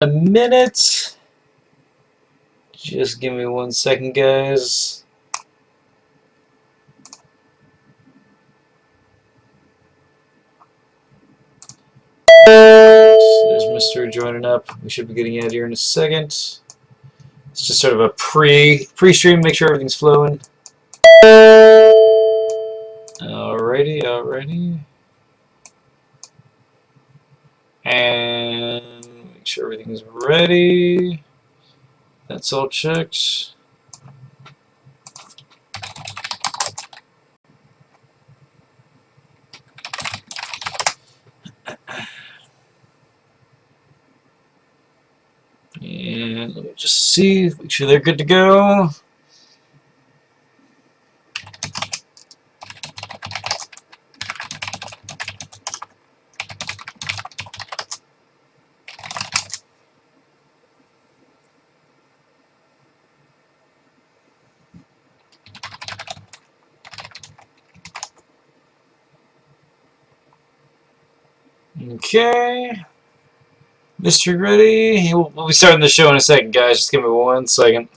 A minute. Just give me 1 second, guys. There's Mystery joining up. We should be getting out here in a second. It's just sort of a pre-stream, make sure everything's flowing. Alrighty, alrighty. And make sure everything's ready. That's all checked. And let me just see, make sure they're good to go. Okay. Mystery ready. We'll be starting the show in a second, guys. Just give me 1 second.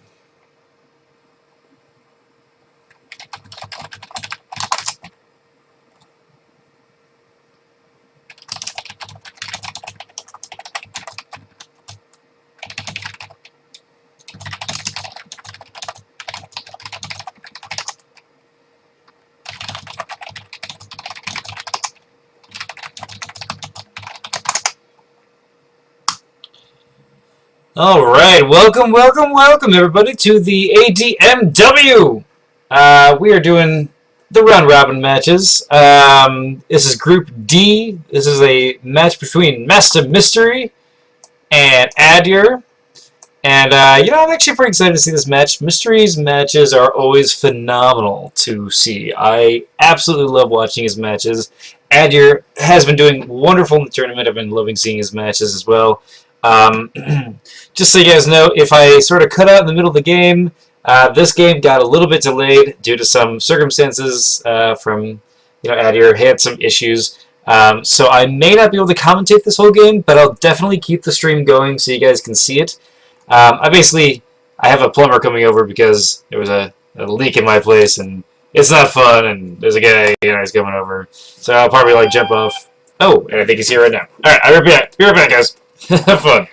Alright, welcome, welcome, welcome everybody to the ADMW! We are doing the round robin matches. This is Group D. This is a match between MasteryMystery and Adir. And, I'm actually pretty excited to see this match. Mystery's matches are always phenomenal to see. I absolutely love watching his matches. Adir has been doing wonderful in the tournament. I've been loving seeing his matches as well. Just so you guys know, if I sort of cut out in the middle of the game, this game got a little bit delayed due to some circumstances from, Adir had some issues. So I may not be able to commentate this whole game, but I'll definitely keep the stream going so you guys can see it. I have a plumber coming over because there was a leak in my place, and it's not fun, and there's a guy, he's coming over. So I'll probably, jump off. Oh, and I think he's here right now. Alright, I'll be right back, guys. Have fun.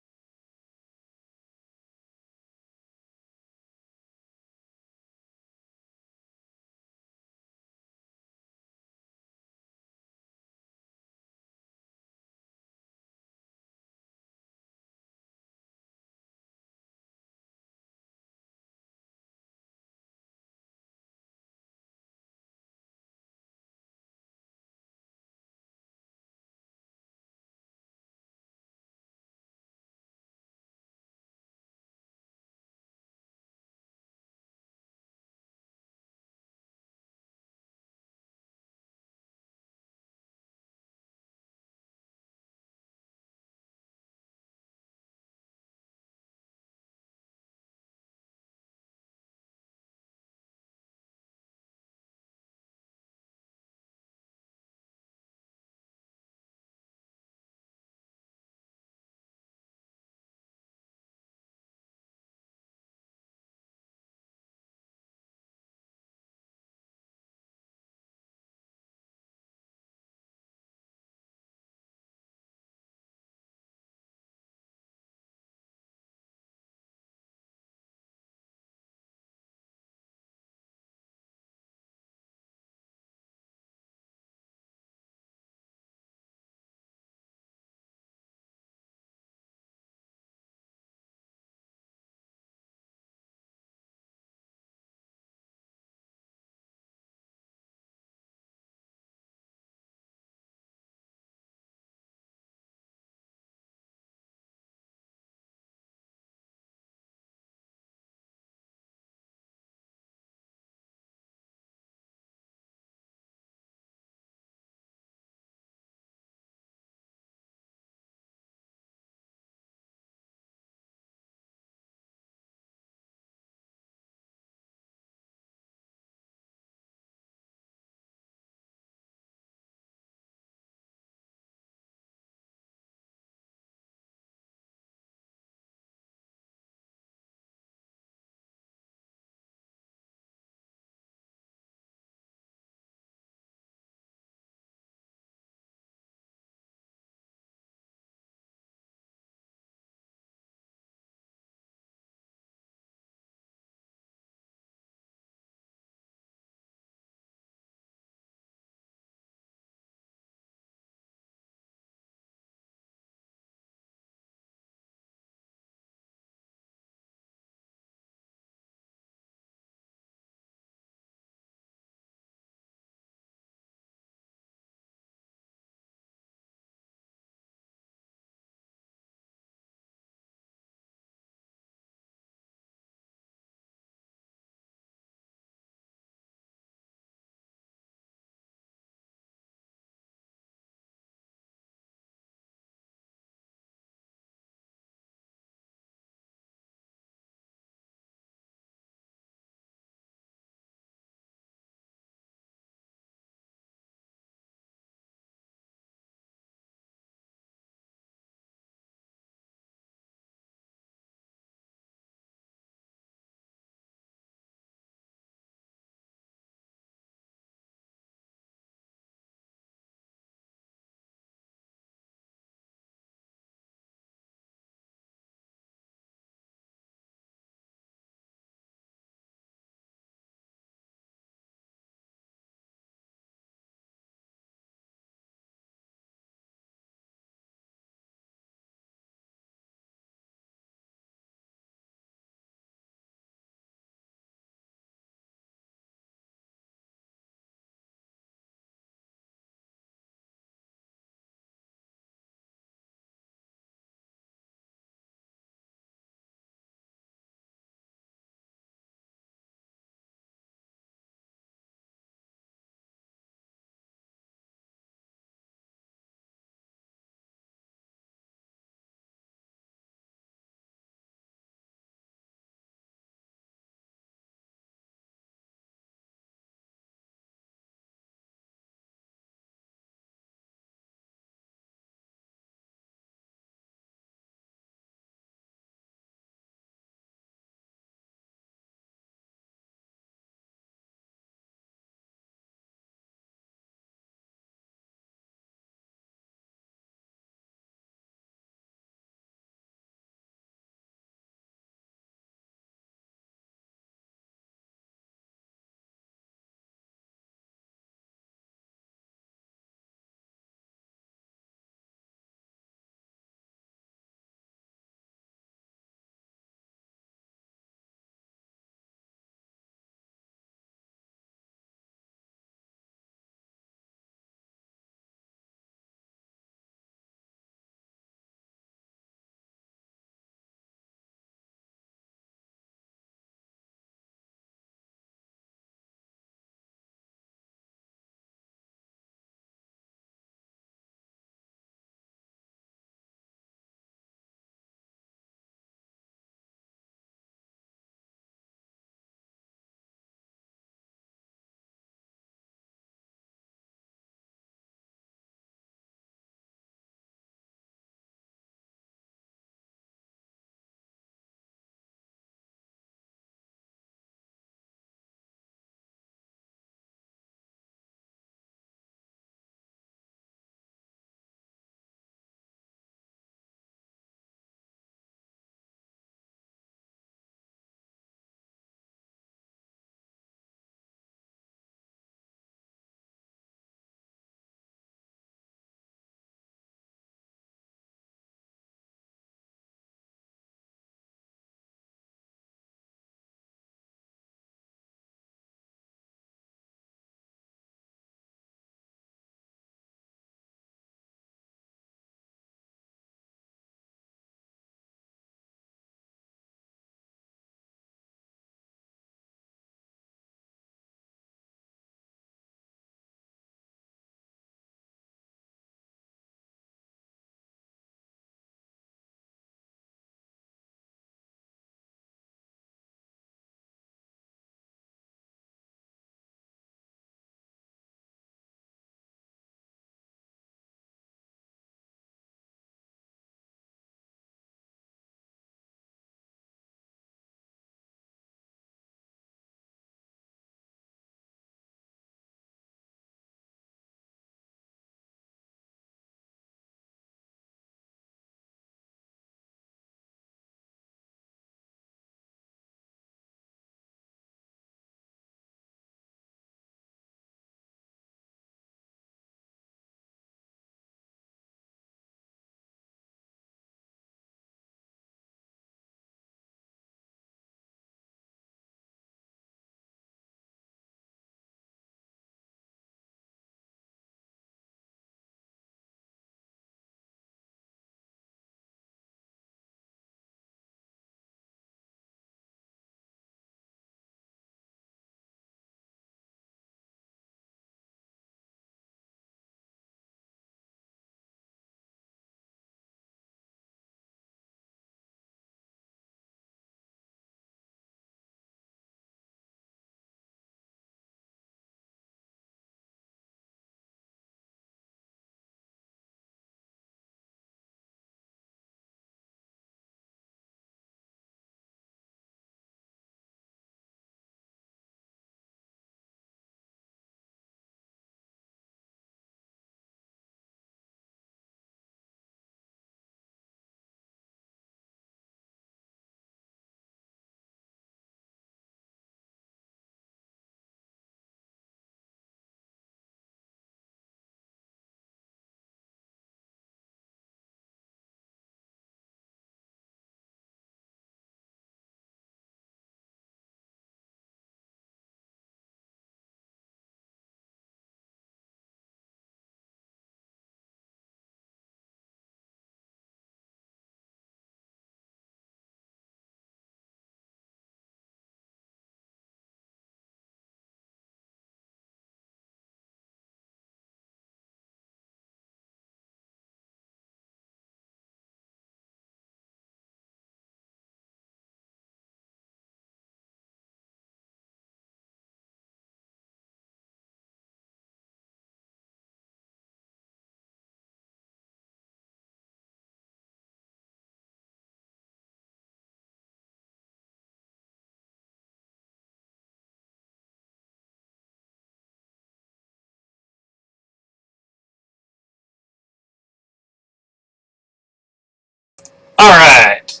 Alright.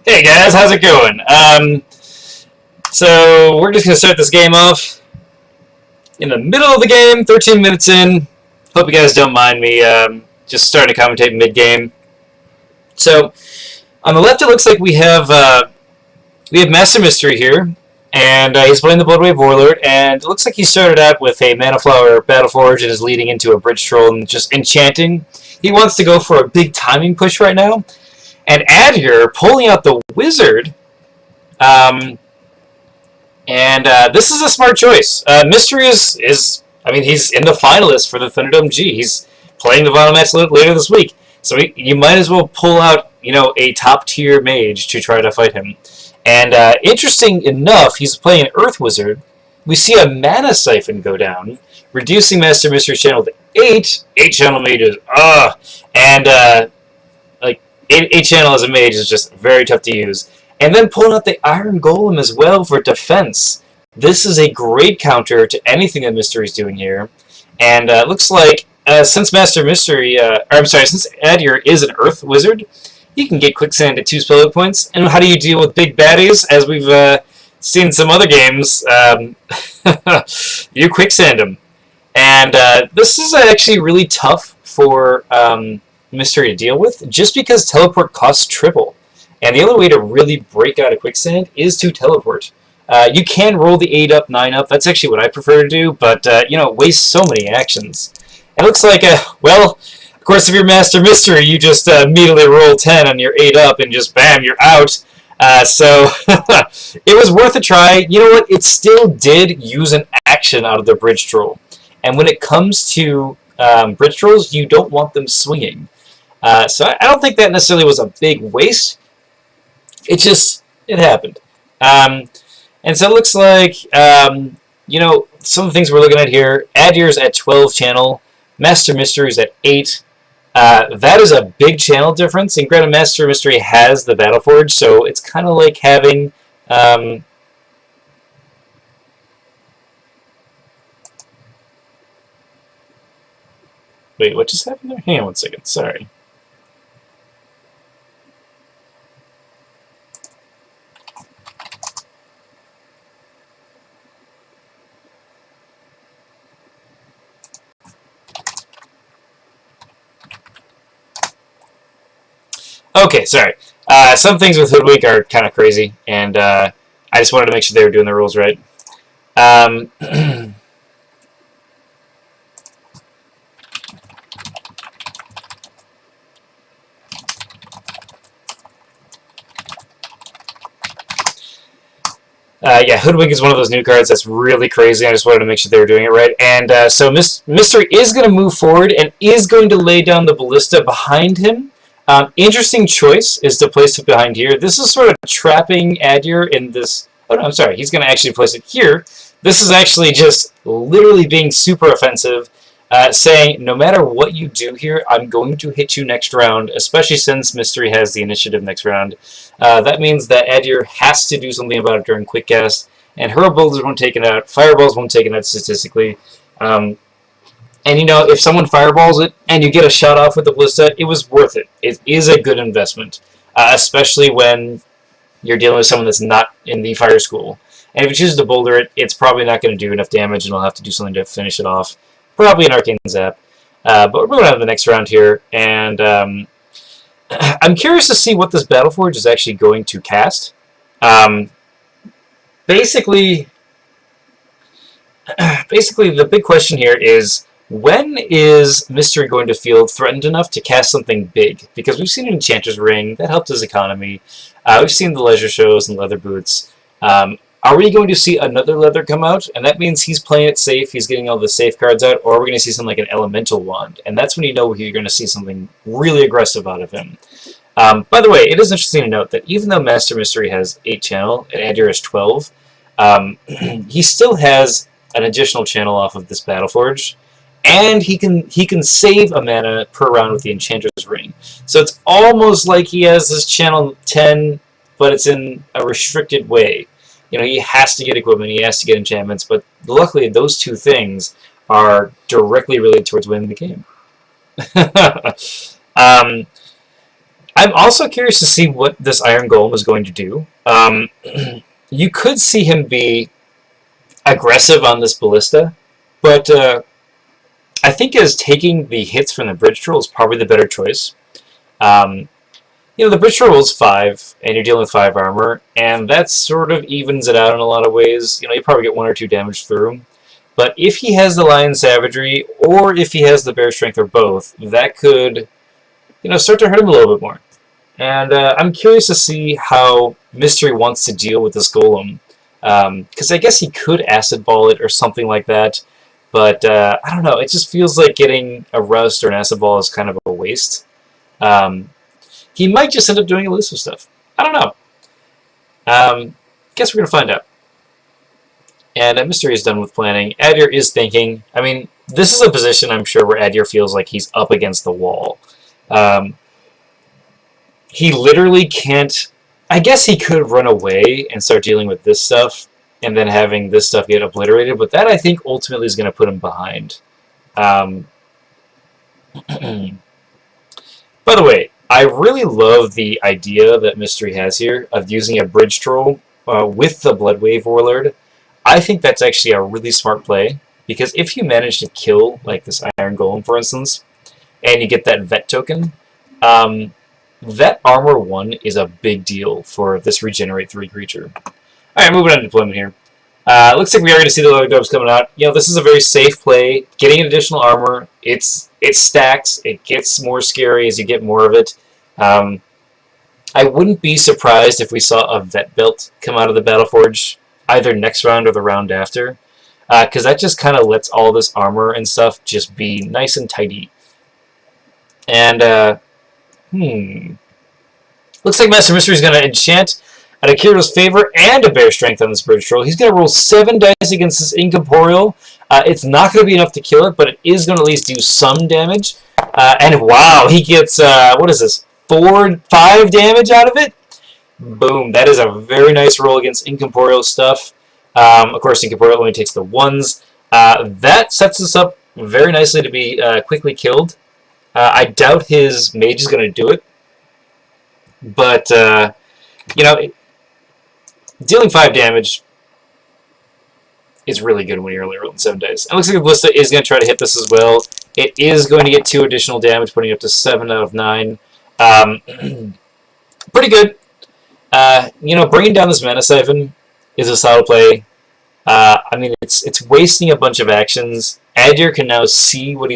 Hey guys, how's it going? So we're just going to start this game off in the middle of the game, 13 minutes in. Hope you guys don't mind me just starting to commentate mid-game. So, on the left it looks like we have MasteryMystery here, and he's playing the Bloodwave Warlord, and it looks like he started out with a Mana Flower Battleforge and is leading into a Bridge Troll and just enchanting. He wants to go for a big timing push right now. And Adir pulling out the Wizard, and this is a smart choice. Mystery is, I mean, he's in the finalists for the Thunderdome G. He's playing the final match later this week, so you might as well pull out, you know, a top-tier mage to try to fight him. And interesting enough, he's playing an Earth Wizard. We see a Mana Siphon go down, reducing MasteryMystery's channel to 8 channel mages. And 8 channel as a mage is just very tough to use. And then pulling out the Iron Golem as well for defense. This is a great counter to anything that Mystery's doing here. And it looks like since since Adir is an Earth Wizard, he can get Quicksand at 2 spell points. And how do you deal with big baddies? As we've seen in some other games, you Quicksand them. And this is actually really tough for Mystery to deal with, just because teleport costs triple. And the only way to really break out of Quicksand is to teleport. You can roll the 8 up, 9 up. That's actually what I prefer to do, but you know, it wastes so many actions. It looks like, well, of course, if you're MasteryMystery, you just immediately roll 10 on your 8 up and just bam, you're out. So it was worth a try. You know what? It still did use an action out of the Bridge Troll. And when it comes to Bridge Trolls, you don't want them swinging. So I don't think that necessarily was a big waste. It happened. And so it looks like, you know, some of the things we're looking at here, Adir's at 12 channel, MasteryMystery's at 8. That is a big channel difference, and granted MasteryMystery has the Battleforge, so it's kind of like having... Wait, what just happened there? Hang on one second, sorry. Okay, sorry. Some things with Hoodwink are kind of crazy, and I just wanted to make sure they were doing the rules right. Yeah, Hoodwink is one of those new cards that's really crazy. I just wanted to make sure they were doing it right. And so Mystery is going to move forward and is going to lay down the Ballista behind him. Interesting choice is to place it behind here. This is sort of trapping Adir in this... Oh, no, I'm sorry. He's going to actually place it here. This is actually just literally being super offensive, saying, no matter what you do here, I'm going to hit you next round, especially since Mystery has the initiative next round. That means that Adir has to do something about it during Quick Cast, and Hurl Builders won't take it out, Fireballs won't take it out statistically. And you know, if someone fireballs it and you get a shot off with the Ballista, it was worth it. It is a good investment, especially when you're dealing with someone that's not in the fire school. And if you choose to boulder it, it's probably not going to do enough damage, and it'll have to do something to finish it off. Probably an Arcane Zap. But we're moving on to the next round here, and I'm curious to see what this Battleforge is actually going to cast. Basically, the big question here is, when is Mystery going to feel threatened enough to cast something big? Because we've seen an Enchanter's Ring, that helped his economy. We've seen the Leisure Shows and Leather Boots. Are we going to see another Leather come out? And that means he's playing it safe, he's getting all the safe cards out, or are we going to see something like an Elemental Wand? And that's when you know you're going to see something really aggressive out of him. By the way, it is interesting to note that even though MasteryMystery has 8 channel and Adir has 12, he still has an additional channel off of this Battleforge. And he can save a mana per round with the Enchanter's Ring. So it's almost like he has this channel 10, but it's in a restricted way. You know, he has to get equipment, he has to get enchantments, but luckily those two things are directly related towards winning the game. I'm also curious to see what this Iron Golem is going to do. You could see him be aggressive on this Ballista, but I think as taking the hits from the Bridge Troll is probably the better choice. The Bridge Troll is 5, and you're dealing with 5 armor, and that sort of evens it out in a lot of ways. You probably get 1 or 2 damage through him. But if he has the Lion Savagery, or if he has the Bear Strength, or both, that could, start to hurt him a little bit more. And I'm curious to see how Mystery wants to deal with this Golem. Because I guess he could Acid Ball it or something like that. But I don't know, it just feels like getting a Rust or an Acid Ball is kind of a waste. He might just end up doing elusive stuff. I don't know. Guess we're going to find out. And Mystery is done with planning. Adir is thinking. I mean, this is a position, I'm sure, where Adir feels like he's up against the wall. He literally can't... I guess he could run away and start dealing with this stuff, and then having this stuff get obliterated, but that, I think, ultimately is going to put him behind. By the way, I really love the idea that Mystery has here of using a Bridge Troll with the Bloodwave Warlord. I think that's actually a really smart play, because if you manage to kill, like this Iron Golem, for instance, and you get that Vet token, that Armor 1 is a big deal for this Regenerate 3 creature. Alright, moving on to deployment here. Looks like we are going to see the Lord Doves coming out. This is a very safe play. Getting additional armor, it stacks, it gets more scary as you get more of it. I wouldn't be surprised if we saw a Vet Belt come out of the Battleforge, either next round or the round after, because that just kind of lets all this armor and stuff just be nice and tidy. And, looks like MasteryMystery is going to enchant at Akira's favor and a Bear Strength on this Bridge Troll. He's going to roll 7 dice against this Incorporeal. It's not going to be enough to kill it, but it is going to at least do some damage. And wow, he gets, what is this, 5 damage out of it? Boom, that is a very nice roll against Incorporeal stuff. Of course, Incorporeal only takes the 1s. That sets us up very nicely to be quickly killed. I doubt his Mage is going to do it. But, dealing 5 damage is really good when you're only rolling 7 dice. It looks like the Ballista is going to try to hit this as well. It is going to get 2 additional damage, putting it up to 7 out of 9. Pretty good. Bringing down this Mana Siphon is a solid play. I mean, it's wasting a bunch of actions. Adir can now see what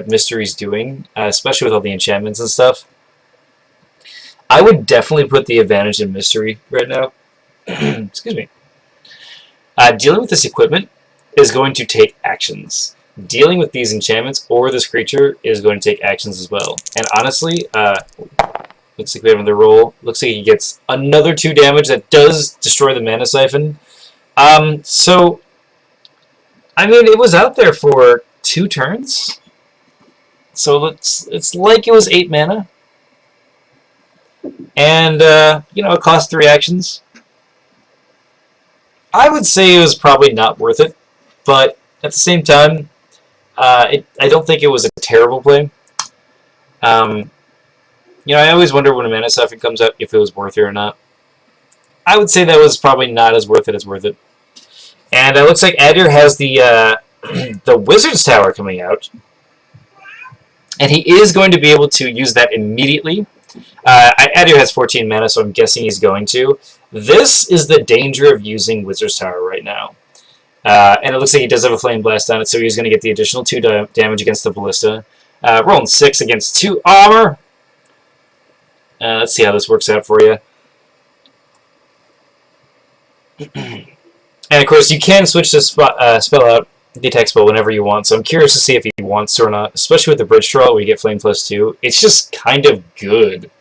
Mystery's doing, especially with all the enchantments and stuff. I would definitely put the advantage in Mystery right now. Excuse me. Dealing with this equipment is going to take actions. Dealing with these enchantments or this creature is going to take actions as well. And honestly, looks like we have another roll. Looks like he gets another 2 damage that does destroy the Mana Siphon. So, I mean, it was out there for 2 turns. So it's like it was 8 mana. And, it cost 3 actions. I would say it was probably not worth it, but at the same time, I don't think it was a terrible play. I always wonder when a Mana Siphon comes up if it was worth it or not. I would say that was probably not as worth it as worth it. And it looks like Adir has the the Wizard's Tower coming out, and he is going to be able to use that immediately. Adir has 14 mana, so I'm guessing he's going to. This is the danger of using Wizard's Tower right now. And it looks like he does have a Flame Blast on it, so he's going to get the additional 2 damage against the Ballista. Rolling 6 against 2 armor. Let's see how this works out for you. And of course, you can switch this spell out, the attack spell, whenever you want, so I'm curious to see if he wants to or not, especially with the Bridge Troll where you get Flame +2. It's just kind of good.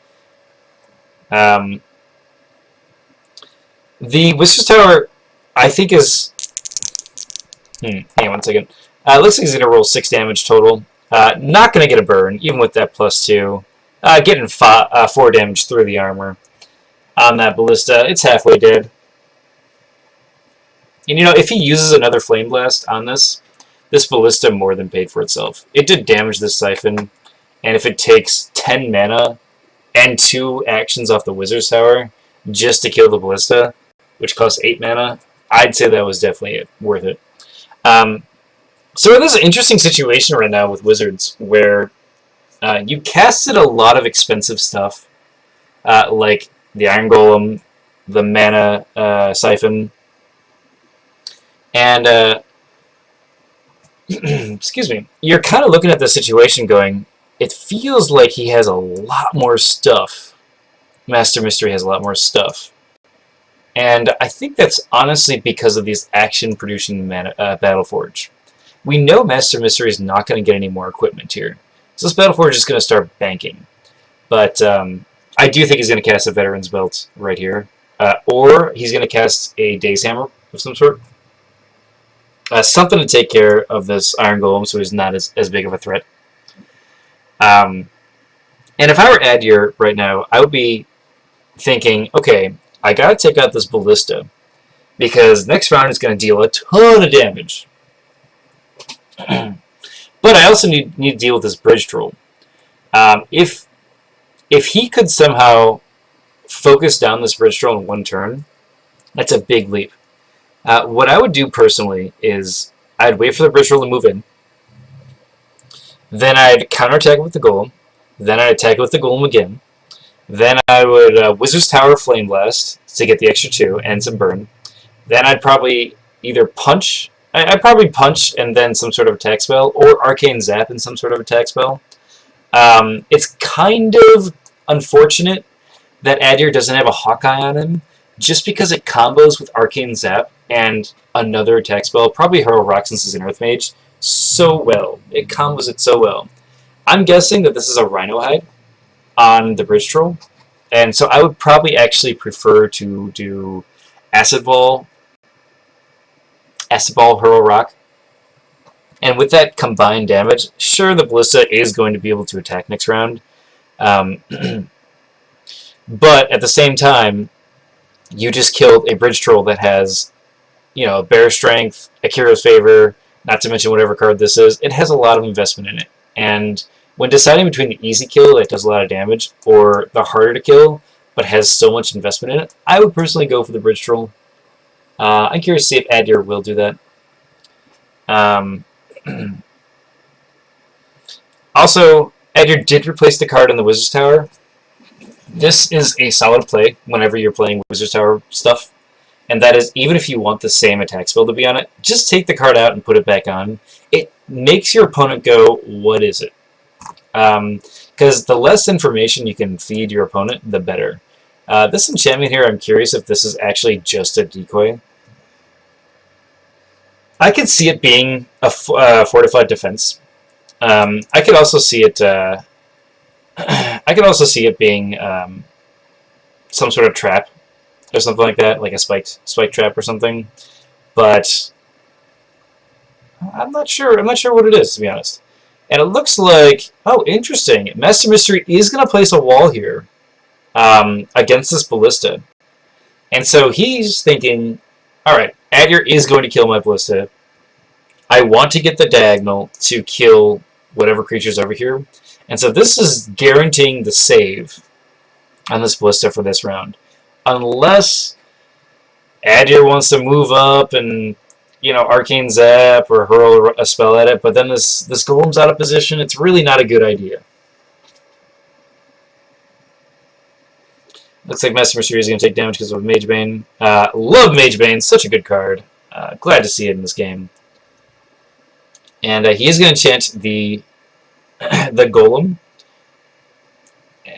The Wizard's Tower, I think, is... hang on one second. Looks like he's going to roll 6 damage total. Not going to get a burn, even with that +2. Getting 4 damage through the armor on that Ballista. It's halfway dead. And if he uses another Flame Blast on this Ballista more than paid for itself. It did damage this Siphon, and if it takes 10 mana and 2 actions off the Wizard's Tower just to kill the Ballista, which costs 8 mana, I'd say that was definitely worth it. So there's an interesting situation right now with Wizards where you casted a lot of expensive stuff, like the Iron Golem, the Mana Siphon, and excuse me, you're kind of looking at the situation going, it feels like he has a lot more stuff. MasteryMystery has a lot more stuff. And I think that's honestly because of these action-producing Battleforge. We know MasteryMystery is not going to get any more equipment here. So this Battleforge is going to start banking. But I do think he's going to cast a Veteran's Belt right here. Or he's going to cast a Daze Hammer of some sort. Something to take care of this Iron Golem so he's not as big of a threat. And if I were Adir right now, I would be thinking, okay, I gotta take out this Ballista, because next round it's going to deal a ton of damage. But I also need to deal with this Bridge Troll. If he could somehow focus down this Bridge Troll in one turn, that's a big leap. What I would do personally is I'd wait for the Bridge Troll to move in, then I'd counterattack it with the Golem, then I'd attack it with the Golem again, then I would Wizard's Tower Flame Blast to get the extra 2 and some burn. Then I'd probably either punch, I'd probably punch and then some sort of attack spell, or Arcane Zap and some sort of attack spell. It's kind of unfortunate that Adir doesn't have a Hawkeye on him, just because it combos with Arcane Zap and another attack spell, probably Hurl Rock since he's an Earth Mage, so well. It combos it so well. I'm guessing that this is a Rhino Hide on the Bridge Troll, and so I would probably actually prefer to do Acid Ball, Hurl Rock, and with that combined damage, sure, the Ballista is going to be able to attack next round, but at the same time, you just killed a Bridge Troll that has, you know, Bear Strength, Akira's Favor, not to mention whatever card this is. It has a lot of investment in it, and when deciding between the easy kill that does a lot of damage or the harder to kill but has so much investment in it, I would personally go for the Bridge Troll. I'm curious to see if Adir will do that. Also, Adir did replace the card in the Wizard's Tower. This is a solid play whenever you're playing Wizard's Tower stuff, and that is, even if you want the same attack spell to be on it, just take the card out and put it back on. It makes your opponent go, what is it? Because the less information you can feed your opponent, the better. This enchantment here, I'm curious if this is actually just a decoy. I could see it being a fortified defense. I could also see it. I could also see it being some sort of trap or something like that, like a spike trap or something. But I'm not sure. I'm not sure what it is, to be honest. And it looks like, oh, interesting. MasteryMystery is going to place a wall here against this Ballista. And so he's thinking, alright, Adir is going to kill my Ballista. I want to get the diagonal to kill whatever creature's over here. And so this is guaranteeing the save on this Ballista for this round. Unless Adir wants to move up and, you know, Arcane Zap or hurl a spell at it, but then this Golem's out of position. It's really not a good idea. Looks like MasteryMystery is going to take damage because of Magebane. Love Magebane, such a good card. Glad to see it in this game. And he is going to enchant the Golem.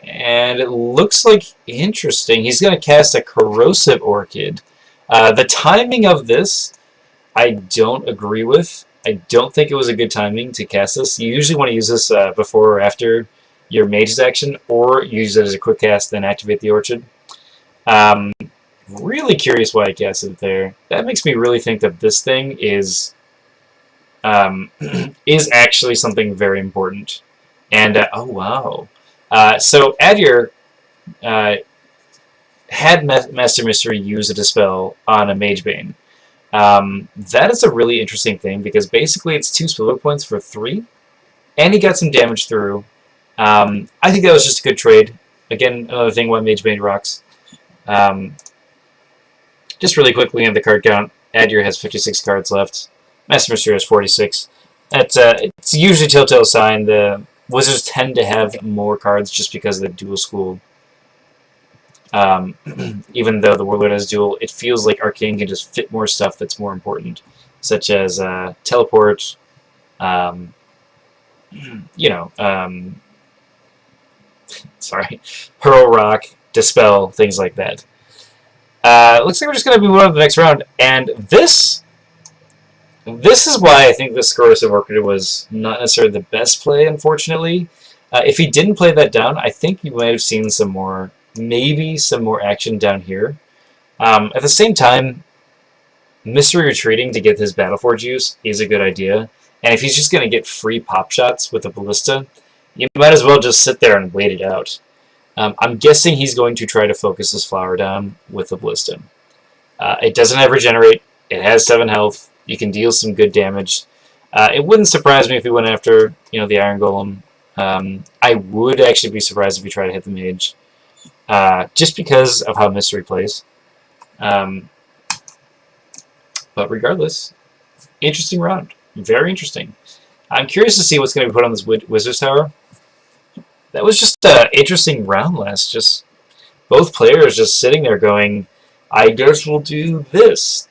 And it looks like interesting. He's going to cast a Corrosive Orchid. The timing of this, I don't agree with. I don't think it was a good timing to cast this. You usually want to use this before or after your Mage's action, or use it as a quick cast, then activate the Orchid. Really curious why I cast it there. That makes me really think that this thing is actually something very important. And, oh wow. So Adir had MasteryMystery use a Dispel on a Magebane. That is a really interesting thing, because basically it's 2 spell points for 3, and he got some damage through. I think that was just a good trade. Again, another thing why Mage Bane rocks. Just really quickly in the card count, Adir has 56 cards left. MasteryMystery has 46. It's usually a telltale sign. The Wizards tend to have more cards just because of the dual school. Even though the Warlord has dual, it feels like Arcane can just fit more stuff that's more important, such as teleport, sorry, hurl rock, dispel, things like that. Looks like we're just going to move on to the next round, and this is why I think this Corrosive Orchid was not necessarily the best play, unfortunately. If he didn't play that down, I think you might have seen some more, maybe some more action down here. At the same time, Mystery retreating to get his Battleforge use is a good idea, and if he's just going to get free pop shots with a Ballista, you might as well just sit there and wait it out. I'm guessing he's going to try to focus his flower down with the Ballista. It doesn't have regenerate, it has 7 health, you can deal some good damage. It wouldn't surprise me if he went after, the Iron Golem. I would actually be surprised if he tried to hit the Mage, just because of how Mystery plays. But regardless, interesting round. Very interesting. I'm curious to see what's going to be put on this Wizard's Tower. That was just an interesting round last. Just both players just sitting there going, I guess we'll do this.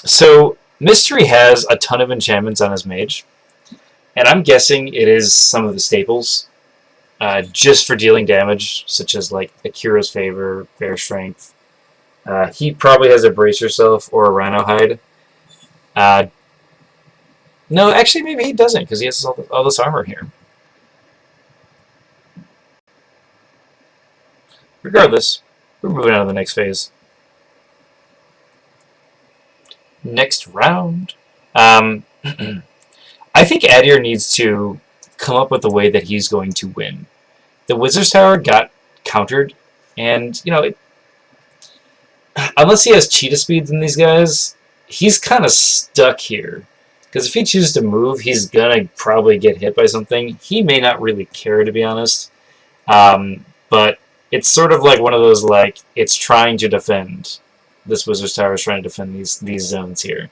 So, Mystery has a ton of enchantments on his mage. And I'm guessing it is some of the staples. Just for dealing damage, such as like Akira's Favor, Bear Strength. He probably has a Brace Yourself or a Rhino Hide. No, actually, maybe he doesn't, because he has all this armor here. Regardless, we're moving on to the next phase. Next round. I think Adir needs to come up with a way that he's going to win. The Wizard's Tower got countered, and, unless he has cheetah speeds in these guys, he's kind of stuck here. Because if he chooses to move, he's going to probably get hit by something. He may not really care, to be honest. But it's sort of like one of those, it's trying to defend. This Wizard's Tower is trying to defend these zones here.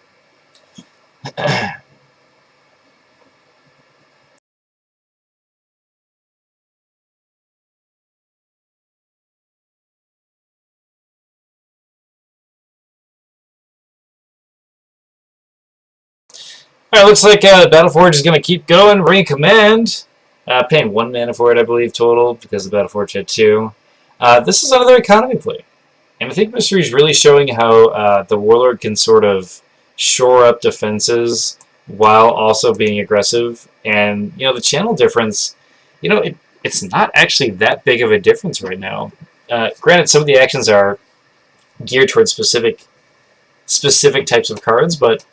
Alright, looks like Battleforge is going to keep going. Ring Command. Paying 1 mana for it, I believe, total, because the Battleforge had 2. This is another economy play. And I think Mystery is really showing how the Warlord can sort of shore up defenses while also being aggressive. And, the channel difference, it's not actually that big of a difference right now. Granted, some of the actions are geared towards specific types of cards, but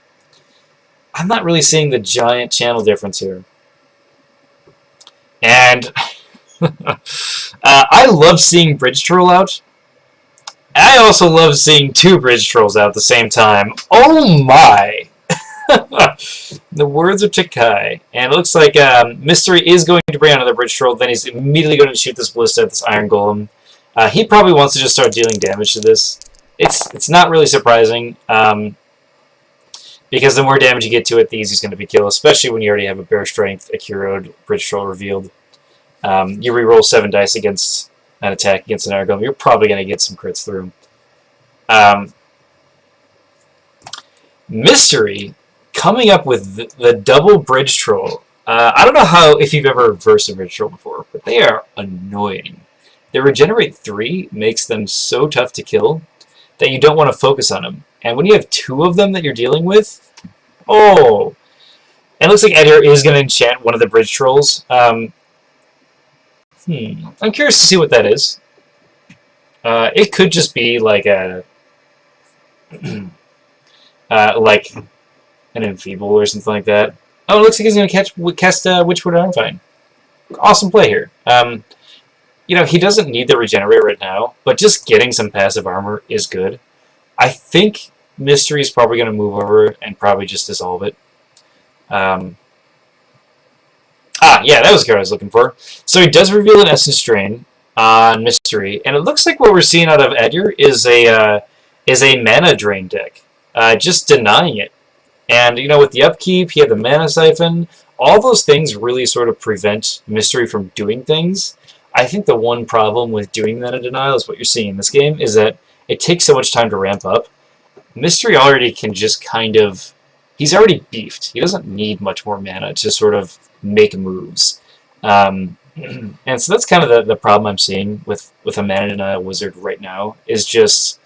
I'm not really seeing the giant channel difference here. And I love seeing Bridge Troll out. I also love seeing 2 Bridge Trolls out at the same time. Oh my! The words of Takai. And it looks like Mystery is going to bring another Bridge Troll, then he's immediately going to shoot this Ballista at this Iron Golem. He probably wants to just start dealing damage to this. It's not really surprising. Because the more damage you get to it, the easier it's going to be killed, especially when you already have a Bear Strength, a Curoed, Bridge Troll revealed. You reroll 7 dice against an attack against an Iron Golem, you're probably going to get some crits through. Mystery, coming up with the double Bridge Troll. I don't know if you've ever versed a Bridge Troll before, but they are annoying. They regenerate 3, makes them so tough to kill that you don't want to focus on them. And when you have 2 of them that you're dealing with, oh! And it looks like Adir is going to enchant one of the Bridge Trolls. I'm curious to see what that is. It could just be like a... like an Enfeeble or something like that. Oh, it looks like he's going to cast Witchwood Armfine. Awesome play here. He doesn't need the Regenerate right now, but just getting some passive armor is good. I think Mystery is probably going to move over and probably just dissolve it. Ah, yeah, that was the card I was looking for. So he does reveal an Essence Drain on Mystery, and it looks like what we're seeing out of Edir is a mana drain deck, just denying it. And you know, with the upkeep, he had the mana siphon. All those things really sort of prevent Mystery from doing things. I think the one problem with doing mana denial is what you're seeing in this game is that it takes so much time to ramp up. Mystery already can just kind of... He's already beefed. He doesn't need much more mana to sort of make moves. And so that's kind of the problem I'm seeing with a mana denial wizard right now, is just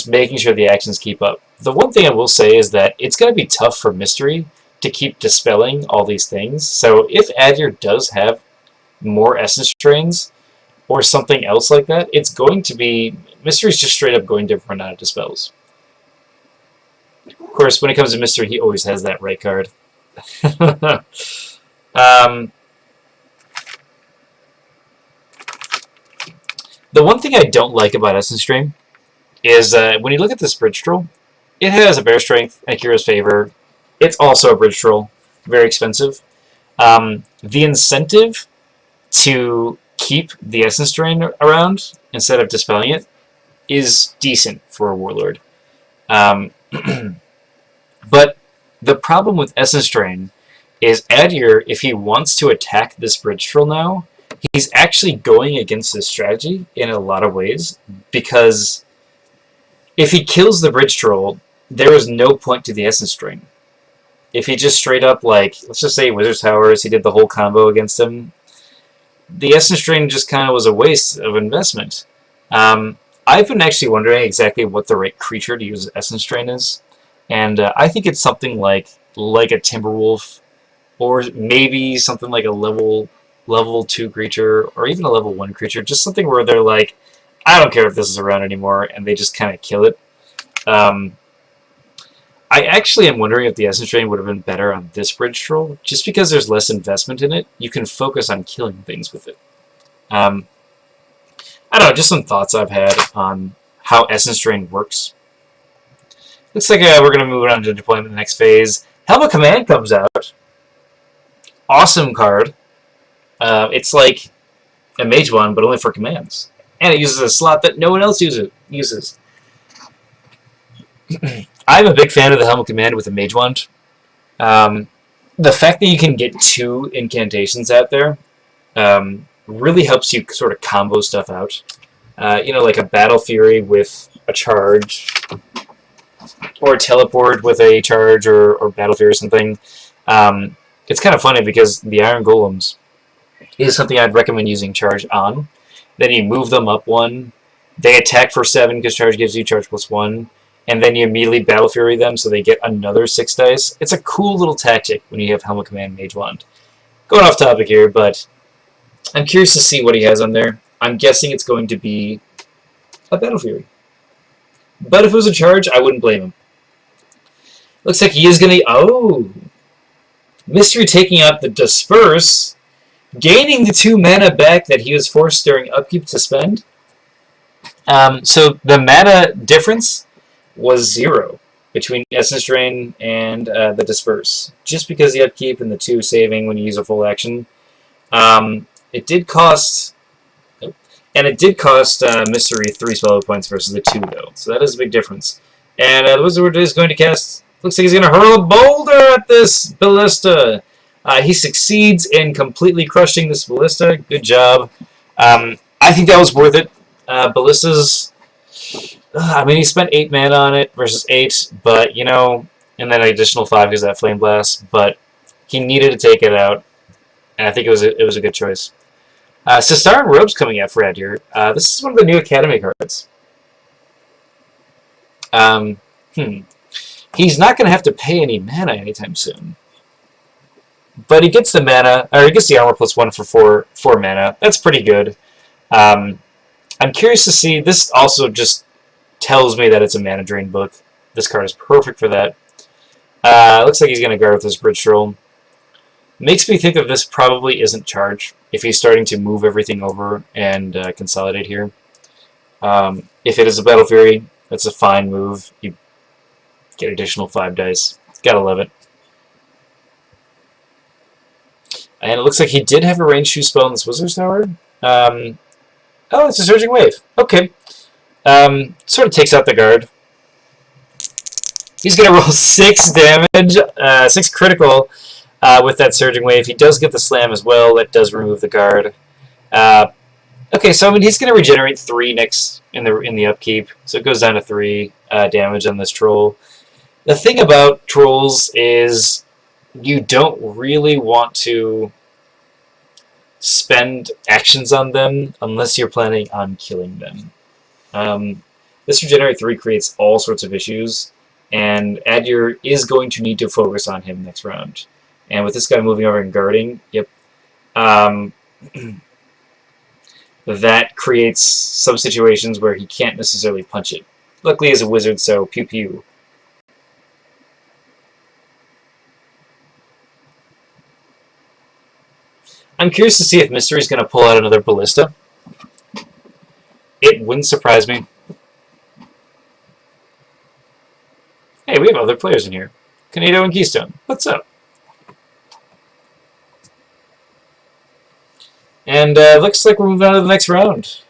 making sure the actions keep up. The one thing I will say is that it's going to be tough for Mystery to keep dispelling all these things. So if Adir does have more Essence Drains or something else like that, it's going to be... Mystery's just straight up going to run out of dispels. Of course, when it comes to Mystery, he always has that right card. The one thing I don't like about Essence Drain is when you look at this Bridge Troll, it has a Bear Strength, Akira's Favor. It's also a Bridge Troll, very expensive. The incentive to keep the Essence Drain around instead of dispelling it is decent for a Warlord. But the problem with Essence Drain is Adir, if he wants to attack this Bridge Troll now, he's actually going against his strategy in a lot of ways, because if he kills the Bridge Troll, there is no point to the Essence Drain. If he just straight up, like, let's just say Wizard's Towers, he did the whole combo against him, the Essence Drain just kind of was a waste of investment. I've been actually wondering exactly what the right creature to use Essence Drain is, and I think it's something like a Timberwolf, or maybe something like a level 2 creature, or even a level 1 creature, just something where they're like, I don't care if this is around anymore, and they just kind of kill it. I actually am wondering if the Essence Drain would have been better on this Bridge Troll, just because there's less investment in it. You can focus on killing things with it. I don't know, just some thoughts I've had on how Essence Drain works. Looks like we're going to move on to deployment in the next phase. Helm of Command comes out. Awesome card. It's like a Mage Wand, but only for commands. And it uses a slot that no one else uses. I'm a big fan of the Helm of Command with a Mage Wand. The fact that you can get 2 incantations out there really helps you sort of combo stuff out. You know, like a Battle Fury with a charge, or a Teleport with a charge, or Battle Fury or something. It's kind of funny because the Iron Golems is something I'd recommend using charge on. Then you move them up 1. They attack for 7 because charge gives you charge plus 1. And then you immediately Battle Fury them so they get another 6 dice. It's a cool little tactic when you have Helm of Command Mage Wand. Going off topic here, but I'm curious to see what he has on there. I'm guessing it's going to be a Battle Fury. But if it was a charge, I wouldn't blame him. Looks like he is going to... Oh! Mystery taking out the Disperse, gaining the 2 mana back that he was forced during upkeep to spend. So the mana difference was 0 between Essence Drain and the Disperse, just because the upkeep and the 2 saving when you use a full action. It did cost... And it did cost Mystery 3 spell points versus the 2, though. So that is a big difference. And the Wizard is going to cast... Looks like he's going to hurl a boulder at this Ballista. He succeeds in completely crushing this Ballista. Good job. I think that was worth it. Ballista's... I mean, he spent 8 mana on it versus 8, but, you know... And then an additional 5 because of that Flame Blast. But he needed to take it out. And I think it was a good choice. Sistaran Robe's coming out for Adir. This is one of the new Academy cards. He's not going to have to pay any mana anytime soon. But he gets the mana, or he gets the armor plus 1 for 4 mana. That's pretty good. I'm curious to see, this also just tells me that it's a mana drain book. This card is perfect for that. Looks like he's going to guard with his Bridge Troll. Makes me think that this probably isn't charge, if he's starting to move everything over and consolidate here. If it is a Battle Fury, that's a fine move. You get additional 5 dice. Gotta love it. And it looks like he did have a ranged 2 spell in this Wizard's Tower. Oh, it's a Surging Wave. Okay. Sort of takes out the guard. He's going to roll 6 damage, 6 critical with that Surging Wave. He does get the slam as well. That does remove the guard. Okay, so I mean he's going to regenerate 3 next in the upkeep, so it goes down to 3 damage on this troll. The thing about trolls is you don't really want to spend actions on them unless you're planning on killing them. This regenerate 3 creates all sorts of issues, and Adir is going to need to focus on him next round. And with this guy moving over and guarding, yep, that creates some situations where he can't necessarily punch it. Luckily, he's a wizard, so pew pew. I'm curious to see if Mystery's going to pull out another Ballista. It wouldn't surprise me. Hey, we have other players in here. Canado and Keystone. What's up? And looks like we're moving on to the next round.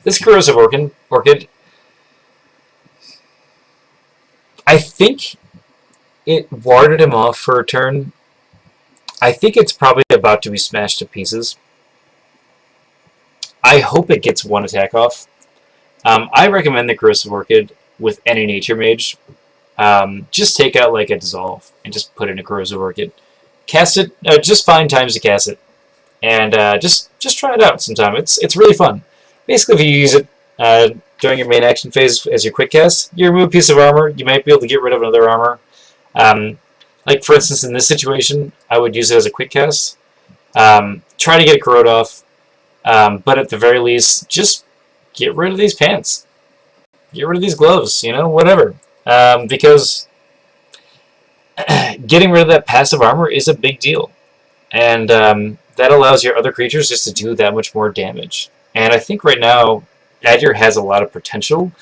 This Corrosive Orchid, I think it warded him off for a turn. I think it's probably about to be smashed to pieces. I hope it gets 1 attack off. I recommend the Corrosive Orchid with any Nature Mage. Just take out like a Dissolve and just put in a Corrosive Orchid. Cast it, just find times to cast it. And just try it out sometime. It's really fun. Basically, if you use it during your main action phase as your quick cast, you remove a piece of armor, you might be able to get rid of another armor. Like for instance in this situation, I would use it as a quick cast. Try to get a corrode off, but at the very least, just get rid of these pants. Get rid of these gloves, you know, whatever. Because getting rid of that passive armor is a big deal. And that allows your other creatures just to do that much more damage. And I think right now, Adir has a lot of potential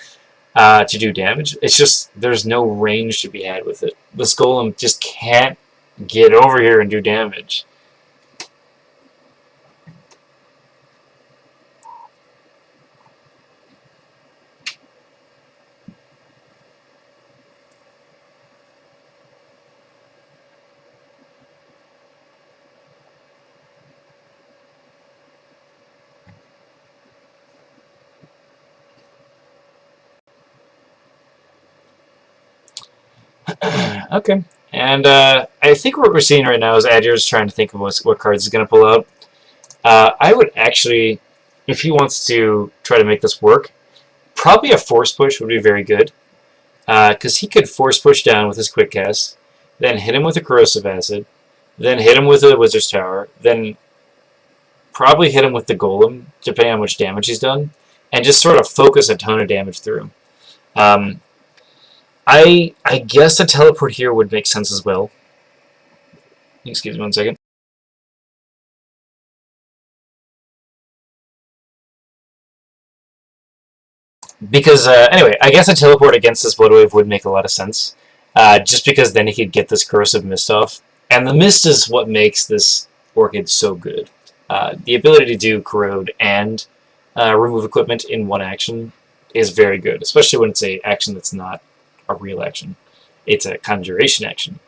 to do damage. It's just there's no range to be had with it. This golem just can't get over here and do damage. Okay, and I think what we're seeing right now is Adir's trying to think of what cards he's going to pull out. I would actually, if he wants to try to make this work, probably a Force Push would be very good. Because he could Force Push down with his Quick Cast, then hit him with a Corrosive Acid, then hit him with a Wizard's Tower, then probably hit him with the Golem, depending on how much damage he's done, and just sort of focus a ton of damage through him. I guess a teleport here would make sense as well. Excuse me 1 second. Because, anyway, I guess a teleport against this Blood Wave would make a lot of sense. Just because then he could get this Corrosive Mist off. And the Mist is what makes this Orchid so good. The ability to do Corrode and remove equipment in one action is very good. Especially when it's an action that's not a real action. It's a conjuration action.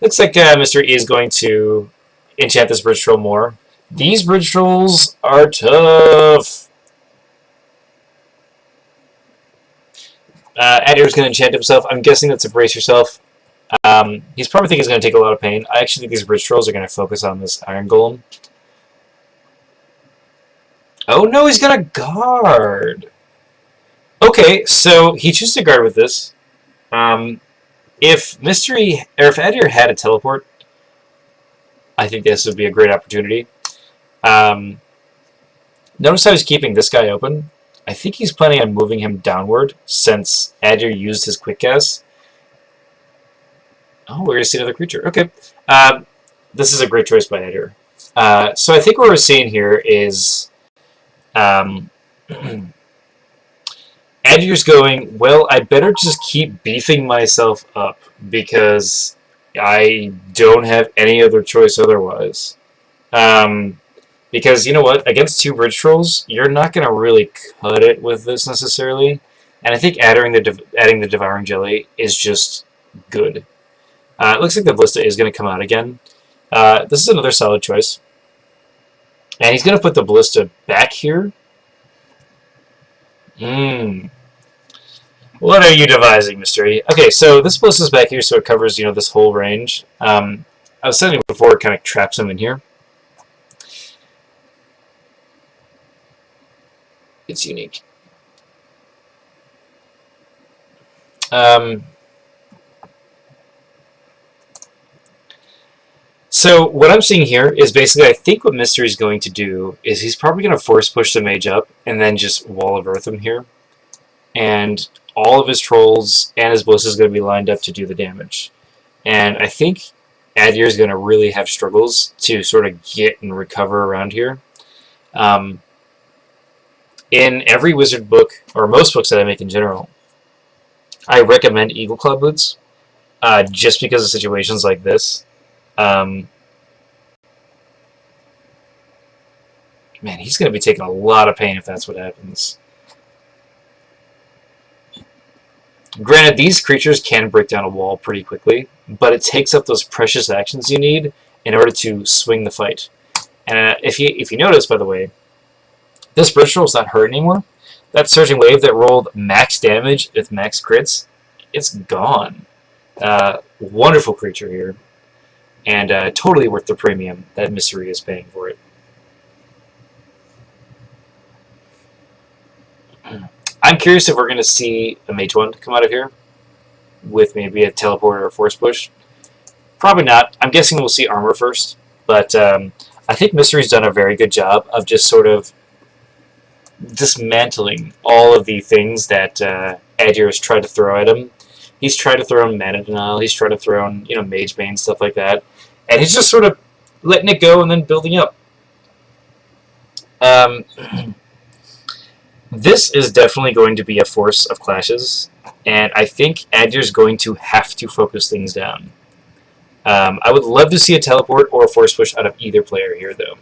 Looks like Mystery is going to enchant this Bridge Troll more. These Bridge Trolls are tough. Adir's going to enchant himself. I'm guessing that's a Brace Yourself. He's probably thinking he's going to take a lot of pain. I actually think these Bridge Trolls are going to focus on this Iron Golem. Oh no, he's going to guard. Okay, so he chooses to guard with this. If Adir had a teleport, I think this would be a great opportunity. Notice how he's keeping this guy open. I think he's planning on moving him downward since Adir used his quick cast. Oh, we're going to see another creature. Okay. This is a great choice by Adir. So I think what we're seeing here is Adir Edgar's going, well, I better just keep beefing myself up because I don't have any other choice otherwise. Because, you know what, against 2 bridge trolls, you're not going to really cut it with this necessarily. And I think adding the Devouring Jelly is just good. It looks like the Ballista is going to come out again. This is another solid choice. And he's going to put the Ballista back here. What are you devising, Mystery? Okay, so this Ballista's back here, so it covers, this whole range. I was saying before, it kind of traps him in here. It's unique. So what I'm seeing here is basically, I think what Mystery's going to do is he's probably going to force push the mage up and then just Wall of Earth him here. And all of his trolls and his Ballista is going to be lined up to do the damage. And I think Adir is going to really have struggles to sort of get and recover around here. In every wizard book, or most books that I make in general, I recommend Eagle Claw boots, just because of situations like this. Man, he's going to be taking a lot of pain if that's what happens. Granted, these creatures can break down a wall pretty quickly, but it takes up those precious actions you need in order to swing the fight. And if you notice, by the way, this bridge troll is not hurt anymore. That Surging Wave that rolled max damage with max crits, it's gone. Wonderful creature here. And totally worth the premium that Mystery is paying for it. I'm curious if we're going to see a Mage Wand come out of here with maybe a teleport or a force push. Probably not. I'm guessing we'll see armor first. But I think Mystery's done a very good job of just sort of dismantling all of the things that Adir has tried to throw at him. He's tried to throw in Mana Denial. He's tried to throw in, Mage Bane, stuff like that. And he's just sort of letting it go and then building up. This is definitely going to be a force of clashes, and I think Adir's going to have to focus things down. I would love to see a teleport or a force push out of either player here, though.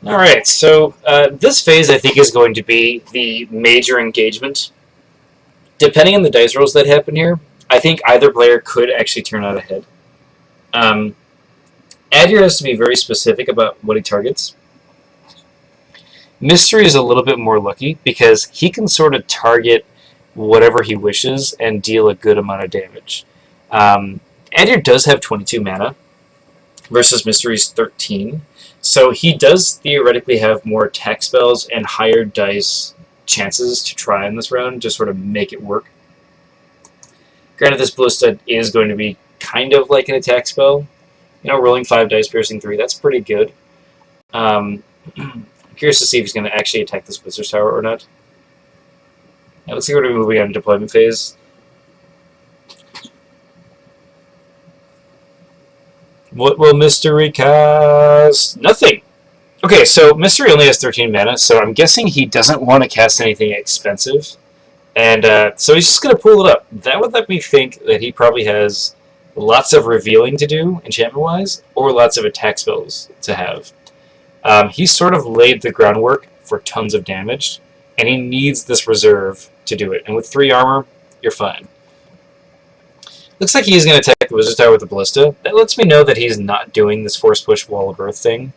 Alright, so this phase I think is going to be the major engagement. Depending on the dice rolls that happen here, I think either player could actually turn out ahead. Adir has to be very specific about what he targets. Mystery is a little bit more lucky because he can sort of target whatever he wishes and deal a good amount of damage. Adir does have 22 mana versus Mystery's 13, so he does theoretically have more attack spells and higher dice chances to try in this round to sort of make it work. Granted, this Ballista is going to be kind of like an attack spell. Rolling 5 dice, piercing 3, that's pretty good. I'm curious to see if he's going to actually attack this Wizard's Tower or not. Now, let's see, we're moving on to deployment phase. What will Mystery cast? Nothing. Okay, so Mystery only has 13 mana, so I'm guessing he doesn't want to cast anything expensive. And so he's just going to pull it up. That would let me think that he probably has lots of revealing to do, enchantment-wise, or lots of attack spells to have. He's sort of laid the groundwork for tons of damage, and he needs this reserve to do it. And with 3 armor, you're fine. Looks like he's going to attack the Wizard Tower with the Ballista. That lets me know that he's not doing this Force Push Wall of Earth thing.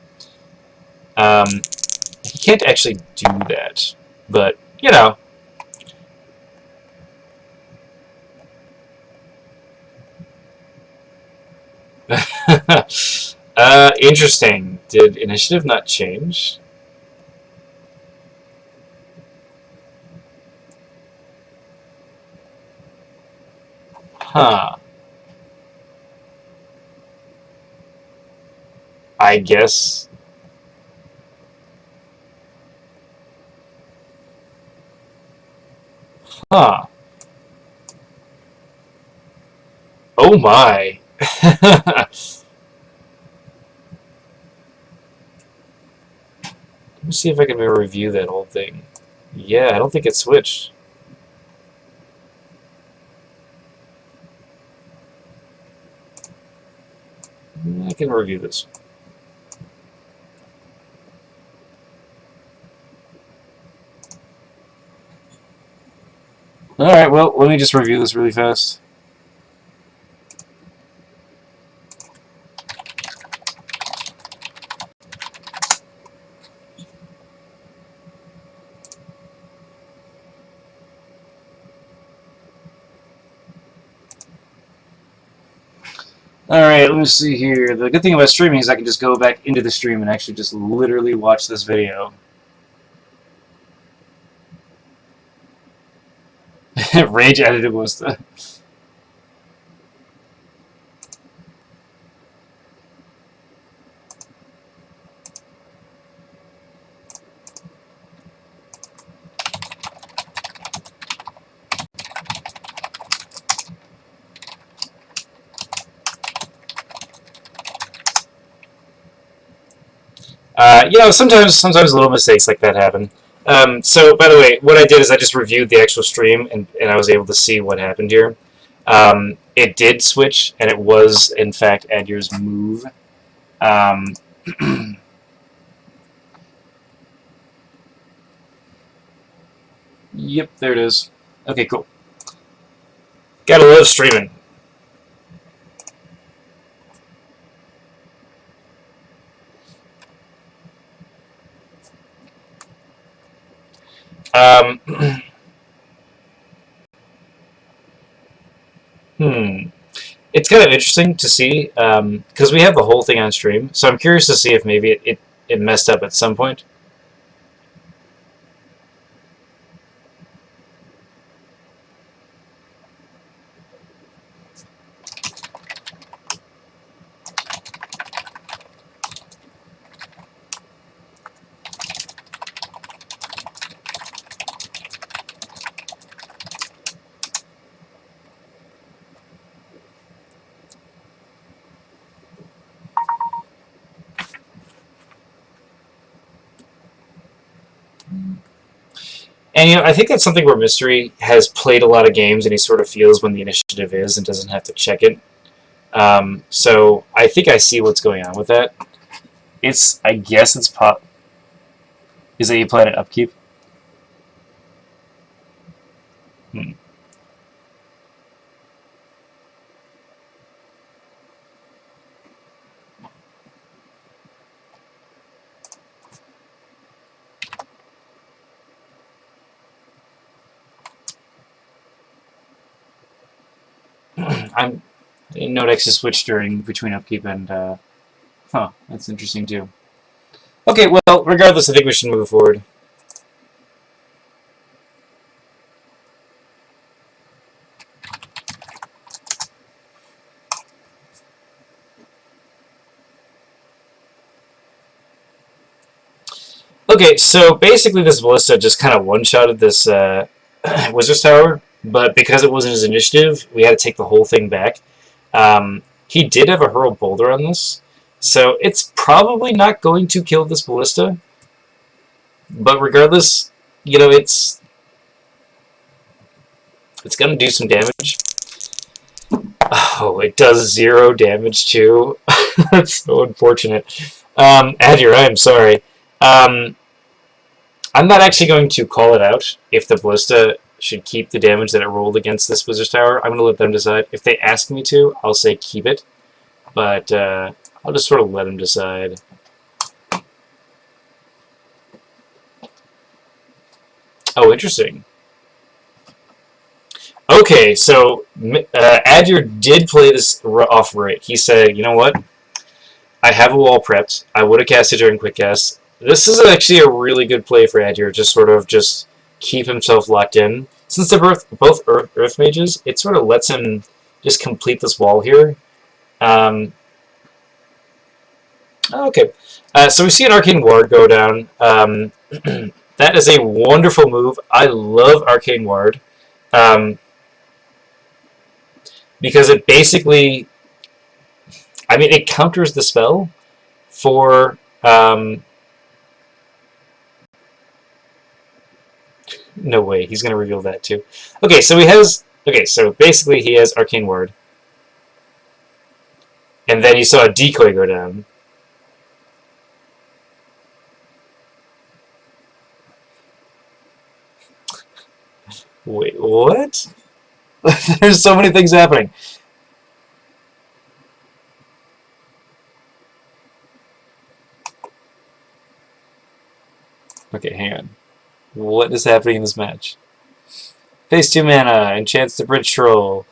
He can't actually do that, but, you know. Interesting. Did initiative not change? Huh. I guess. Huh. Oh my. Let me see if I can review that whole thing. Yeah, I don't think it switched. I can review this. Alright, well, let me just review this really fast. Alright, let me see here. The good thing about streaming is I can just go back into the stream and actually just literally watch this video. Rage edited was the... You know, sometimes little mistakes like that happen. So, by the way, what I did is I just reviewed the actual stream, and I was able to see what happened here. It did switch, and it was, in fact, Adier's move. Yep, there it is. Okay, cool. Gotta love streaming. It's kind of interesting to see, because we have the whole thing on stream, so I'm curious to see if maybe it messed up at some point. And, you know, I think that's something where Mystery has played a lot of games and he sort of feels when the initiative is and doesn't have to check it. So I think I see what's going on with that. I guess it's pop. Is that you plan an upkeep? I didn't know it actually switched between upkeep and huh, that's interesting too. Okay, well, regardless, I think we should move forward. Okay, so basically this Ballista just kind of one-shotted this Wizard's Tower, but because it wasn't his initiative, we had to take the whole thing back. He did have a hurl boulder on this, so it's probably not going to kill this ballista. But regardless, you know, it's going to do some damage. Oh, it does 0 damage too. That's so unfortunate. Adir, I am sorry. I'm not actually going to call it out if the ballista should keep the damage that it rolled against this Wizard's Tower. I'm going to let them decide. If they ask me to, I'll say keep it. But I'll just sort of let them decide. Oh, interesting. Okay, so Adir did play this off right. He said, you know what? I have a wall prepped. I would have cast it during quick cast. This is actually a really good play for Adir, just sort of just keep himself locked in. Since they're both Earth Mages, it sort of lets him just complete this wall here. Okay, so we see an Arcane Ward go down. That is a wonderful move. I love Arcane Ward. Because it basically, I mean, it counters the spell for, no way, he's going to reveal that too. Okay, so so basically he has Arcane Ward. And then you saw a decoy go down. Wait, what? There's so many things happening. Okay, hang on. What is happening in this match? Face 2 mana, enchants the Bridge Troll.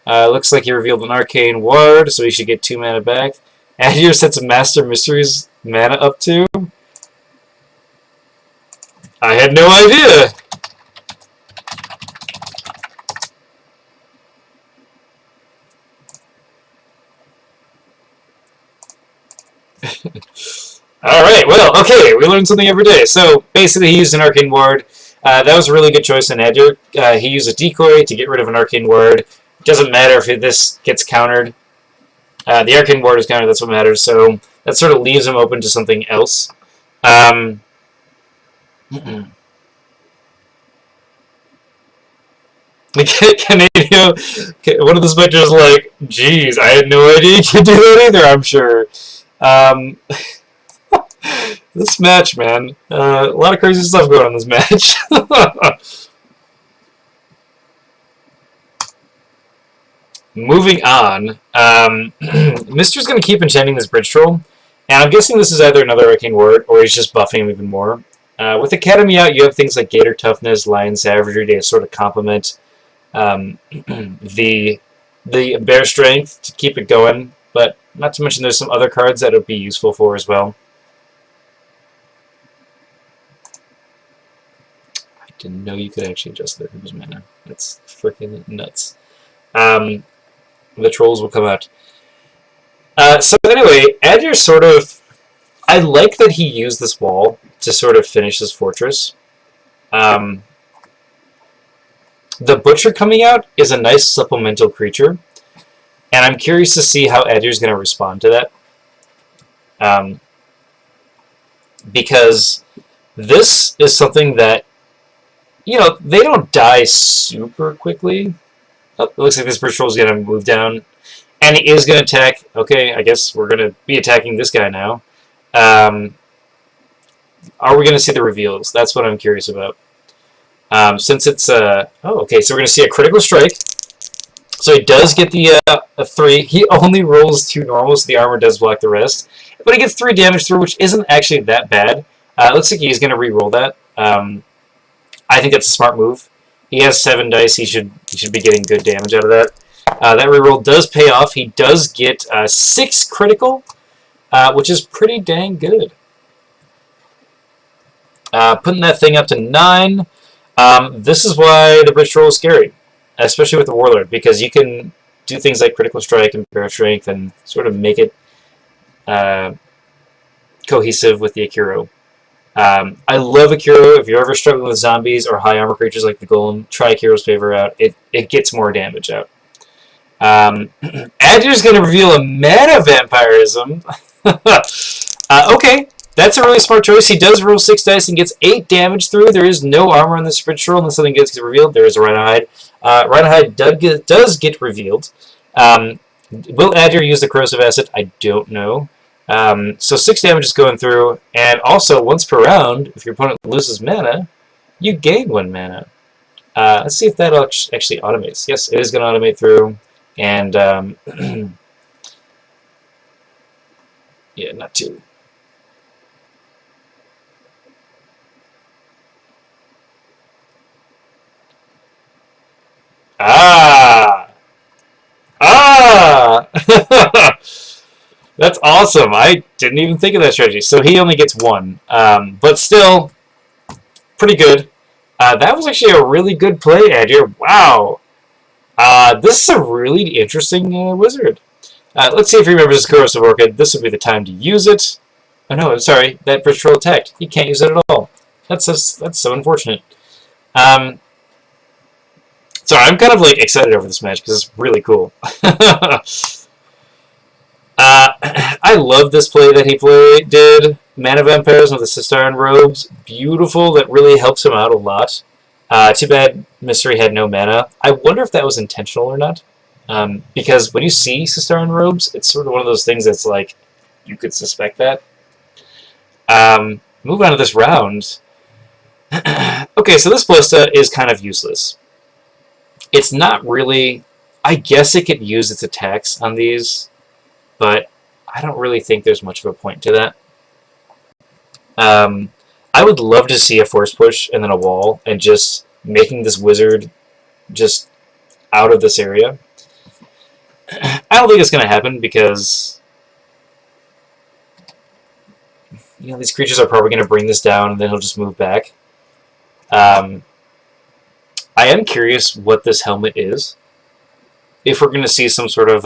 Looks like he revealed an Arcane Ward, so he should get 2 mana back. Add your sets of MasteryMystery's mana up to. I had no idea! Alright, well, okay, we learn something every day. So, basically, he used an Arcane Ward. That was a really good choice in Adir. He used a decoy to get rid of an Arcane Ward. Doesn't matter if this gets countered. The Arcane Ward is countered, that's what matters. So, that sort of leaves him open to something else. Canadian, one of the specters like, geez, I had no idea you could do that either, I'm sure. This match, man. A lot of crazy stuff going on in this match. Moving on. Mister's going to keep enchanting this Bridge Troll. And I'm guessing this is either another Arcane Ward, or he's just buffing him even more. With Academy out, you have things like Gator Toughness, Lion Savagery to sort of complement the Bear Strength to keep it going. But not to mention there's some other cards that it would be useful for as well. I didn't know you could actually adjust their mana. That's freaking nuts. The trolls will come out. So anyway, Adir sort of... I like that he used this wall to sort of finish his fortress. The Butcher coming out is a nice supplemental creature. And I'm curious to see how Adir's going to respond to that. Because this is something that, you know, they don't die super quickly. Oh, it looks like this Bridge Troll is going to move down. And he is going to attack. Okay, I guess we're going to be attacking this guy now. Are we going to see the reveals? That's what I'm curious about. Since it's... oh, okay, so we're going to see a critical strike. So he does get the a 3. He only rolls 2 normals, so the armor does block the rest. But he gets 3 damage through, which isn't actually that bad. It looks like he's going to re-roll that. I think that's a smart move. He has 7 dice. He should be getting good damage out of that. That re-roll does pay off. He does get 6 critical, which is pretty dang good. Putting that thing up to 9. This is why the Bridge Troll is scary. Especially with the Warlord, because you can do things like Critical Strike and Bear Strength and sort of make it cohesive with the Akiro. I love Akiro. If you're ever struggling with zombies or high armor creatures like the Golem, try Akiro's Favor out. It gets more damage out. Adder's going to reveal a mana vampirism. Okay, that's a really smart choice. He does roll 6 dice and gets 8 damage through. There is no armor on this bridge roll unless something gets revealed. There is a Rhinehide. Rhinehide does get revealed. Will Adder use the corrosive acid? I don't know. So 6 damage is going through, and also once per round, if your opponent loses mana, you gain 1 mana. Let's see if that actually automates. Yes, it is going to automate through, and yeah, not too. Ah! That's awesome. I didn't even think of that strategy. So he only gets 1, but still pretty good. That was actually a really good play, Adir. Wow. This is a really interesting wizard. Let's see if he remembers his Corrosive Orchid. This would be the time to use it. Oh no, I'm sorry. That bridge troll attacked. He can't use it at all. That's so unfortunate. So I'm kind of like excited over this match because it's really cool. I love this play that he did. Mana Vampires with the Sistaran Robes. Beautiful. That really helps him out a lot. Too bad Mystery had no mana. I wonder if that was intentional or not. Because when you see Sistaran Robes, it's sort of one of those things that's like, you could suspect that. Move on to this round. Okay, so this Ballista is kind of useless. It's not really... I guess it could use its attacks on these, but I don't really think there's much of a point to that. I would love to see a Force Push and then a wall, and just making this wizard just out of this area. I don't think it's going to happen because... you know, these creatures are probably going to bring this down, and then he'll just move back. I am curious what this helmet is. If we're going to see some sort of,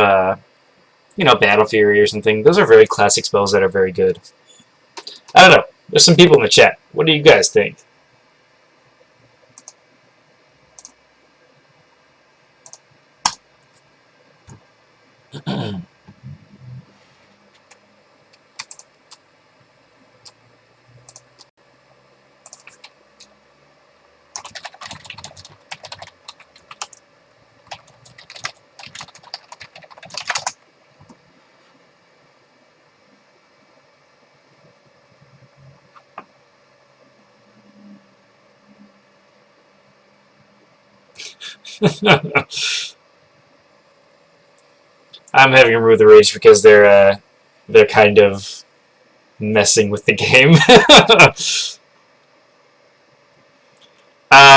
you know, Battle Fury or something. Those are very classic spells that are very good. I don't know. There's some people in the chat. What do you guys think? I'm having to remove the rage because they're kind of messing with the game.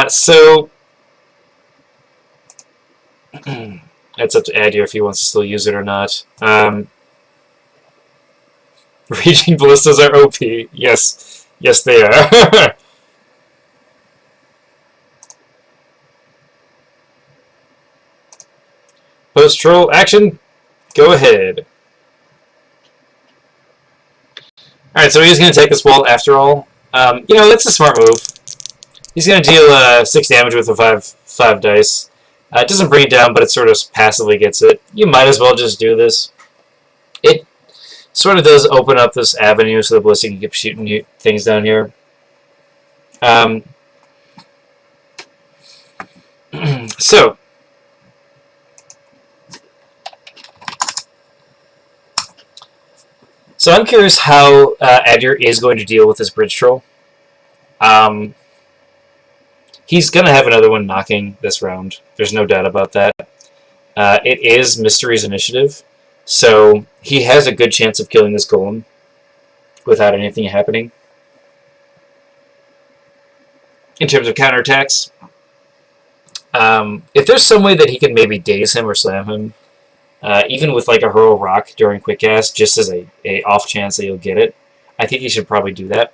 So it's up to Adir if he wants to still use it or not. Raging Ballistas are OP. Yes. Yes, they are. Post-troll action. Go ahead. Alright, so he's going to take this wall after all. You know, that's a smart move. He's going to deal 6 damage with the 5 dice. It doesn't bring it down, but it sort of passively gets it. You might as well just do this. It sort of does open up this avenue so the Ballista can keep shooting things down here. So I'm curious how Adir is going to deal with this bridge troll. He's going to have another one knocking this round. There's no doubt about that. It is Mystery's initiative, so he has a good chance of killing this golem without anything happening. In terms of counterattacks, if there's some way that he can maybe daze him or slam him, even with like a hurl rock during quick cast, just as a off chance that you'll get it, I think he should probably do that.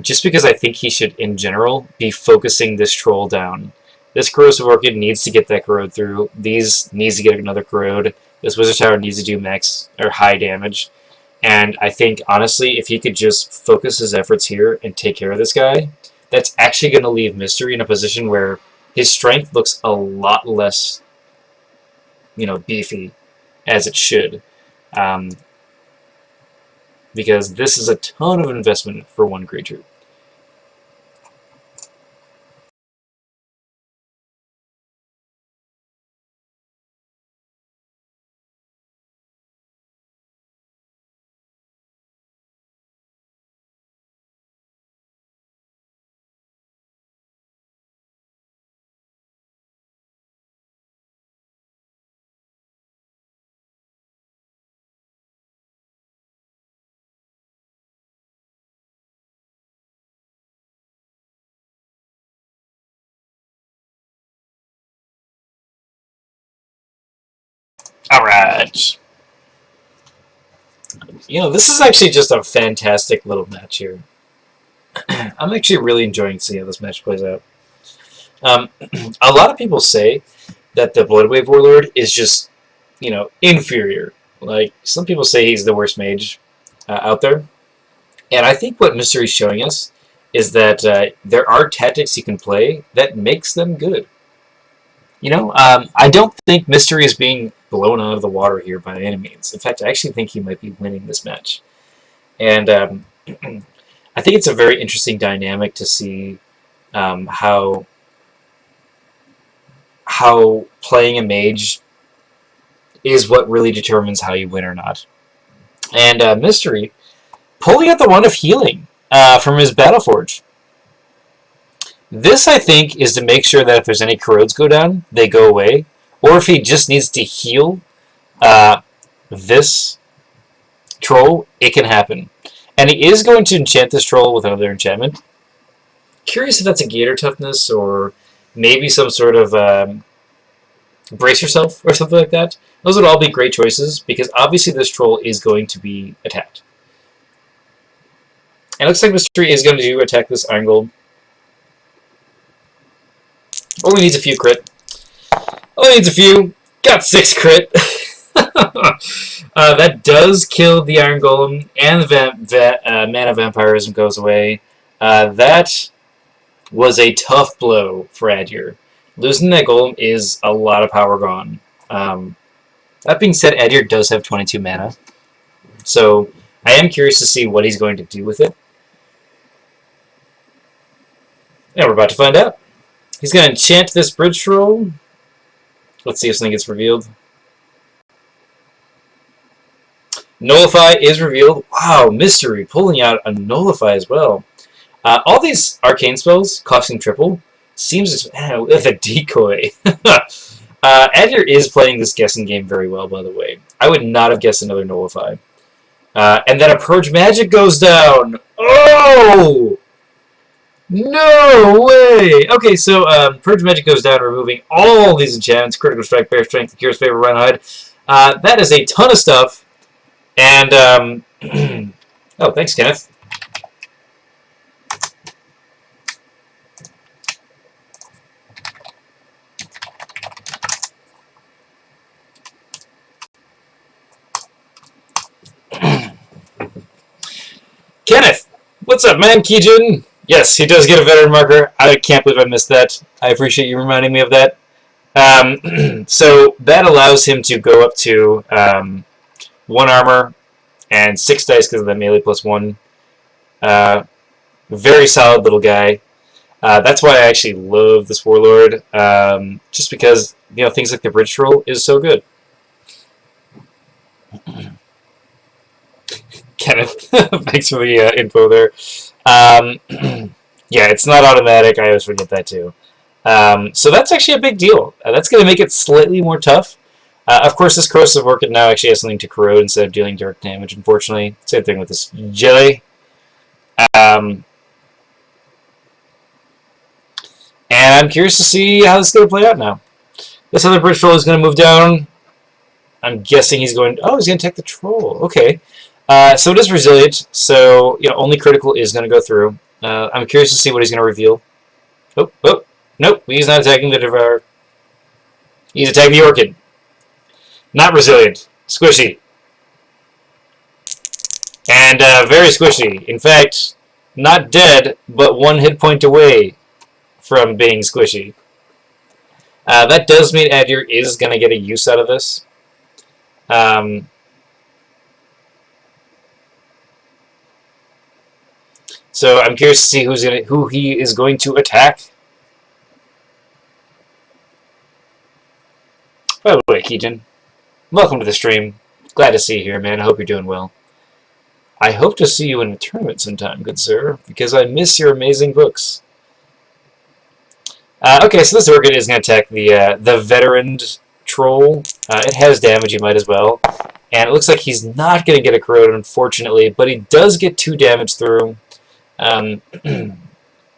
Just because I think he should, in general, be focusing this troll down. This Corrosive Orchid needs to get that corrode through. These needs to get another corrode. This Wizard Tower needs to do max or high damage. And I think, honestly, if he could just focus his efforts here and take care of this guy, that's actually going to leave Mystery in a position where his strength looks a lot less beefy as it should. Because this is a ton of investment for one creature. Alright. This is actually just a fantastic little match here. I'm actually really enjoying seeing how this match plays out. A lot of people say that the Bloodwave Warlord is just, inferior. Like, some people say he's the worst mage out there. And I think what Mystery's showing us is that there are tactics you can play that makes them good. I don't think Mystery is being blown out of the water here by any means. In fact, I actually think he might be winning this match. And I think it's a very interesting dynamic to see how playing a mage is what really determines how you win or not. And Mystery pulling out the Wand of Healing from his Battleforge. This, I think, is to make sure that if there's any corrodes go down, they go away. Or if he just needs to heal this troll, it can happen. And he is going to enchant this troll with another enchantment. Curious if that's a Gator Toughness or maybe some sort of Brace Yourself or something like that. Those would all be great choices because obviously this troll is going to be attacked. And it looks like Mystery is going to attack this Iron Golem. Only needs a few crit. Only needs a few. Got 6 crit. That does kill the Iron Golem, and the Mana Vampirism goes away. That was a tough blow for Adir. Losing that Golem is a lot of power gone. That being said, Adir does have 22 mana. So I am curious to see what he's going to do with it. And we're about to find out. He's going to enchant this Bridge Troll. Let's see if something gets revealed. Nullify is revealed. Wow, Mystery pulling out a Nullify as well. All these arcane spells costing triple seems with a decoy. Adir is playing this guessing game very well, by the way. I would not have guessed another Nullify. And then a Purge Magic goes down. Oh! No way! Okay, so Purge Magic goes down, removing all these enchantments. Critical Strike, Bear Strength, Cures Favor, Run Hide. That is a ton of stuff. And, oh, thanks, Kenneth. Kenneth! What's up, man? Kijin? Yes, he does get a veteran marker. I can't believe I missed that. I appreciate you reminding me of that. So that allows him to go up to 1 armor and 6 dice because of the melee +1. Very solid little guy. That's why I actually love this Warlord. Just because things like the Bridge Troll is so good. Kenneth, thanks for the info there. Yeah, it's not automatic. I always forget that too. So that's actually a big deal. That's going to make it slightly more tough. Of course, this Corrosive Orchid now actually has something to corrode instead of dealing direct damage, unfortunately. Same thing with this Jelly. And I'm curious to see how this is going to play out now. This other Bridge Troll is going to move down. I'm guessing he's going... Oh, he's going to attack the Troll. Okay. So it is resilient, so only critical is going to go through. I'm curious to see what he's going to reveal. Oh, nope, he's not attacking the Devourer. He's attacking the Orchid. Not resilient. Squishy. And very squishy. In fact, not dead, but 1 hit point away from being squishy. That does mean Adir is going to get a use out of this. So I'm curious to see who he is going to attack. By the way, Keegan, welcome to the stream. Glad to see you here, man. I hope you're doing well. I hope to see you in a tournament sometime, good sir, because I miss your amazing books. Okay, so this orchid is going to attack the veteran troll. It has damage, you might as well. And it looks like he's not going to get a corrode, unfortunately, but he does get 2 damage through. You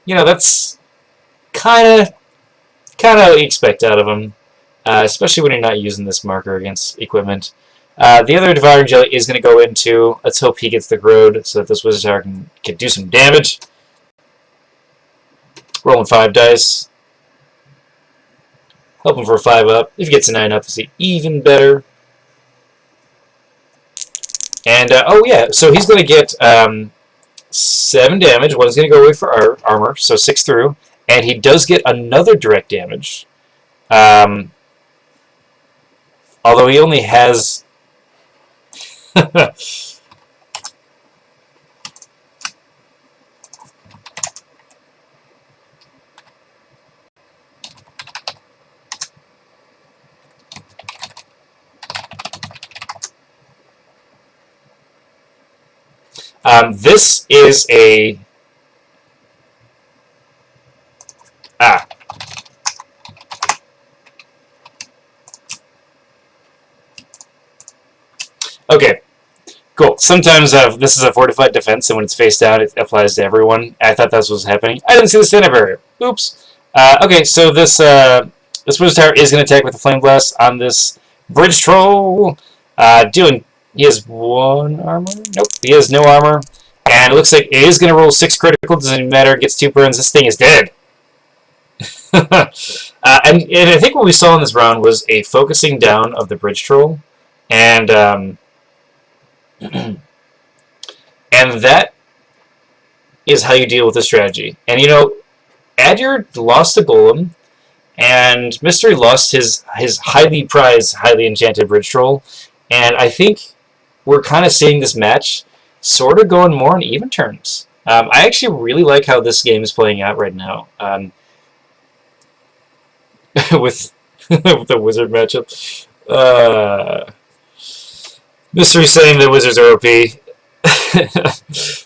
know, that's kind of what you expect out of him, especially when you're not using this marker against equipment. The other Devouring Jelly is going to go into. Let's hope he gets the corrode so that this Wizard Tower can do some damage. Rolling 5 dice. Hoping for a 5 up. If he gets a 9 up, it's even better. And, oh yeah, so he's going to get 7 damage. One is going to go away for armor, so 6 through. And he does get another direct damage. Although he only has... this is a... Okay, cool. Sometimes this is a fortified defense, and when it's face down, it applies to everyone. I thought that's what was happening. I didn't see the standard barrier. Oops. Okay, so this Wizard Tower is going to attack with the Flame Blast on this Bridge Troll. He has 1 armor? Nope, he has no armor. And it looks like it is going to roll 6 critical. Doesn't matter. It gets 2 burns. This thing is dead. And I think what we saw in this round was a focusing down of the Bridge Troll. And and that is how you deal with the strategy. And you know, Adir lost a golem, and Mystery lost his highly prized, highly enchanted Bridge Troll. And I think we're kind of seeing this match sort of going more on even terms. I actually really like how this game is playing out right now. With the Wizard matchup. Mystery saying the Wizards are OP.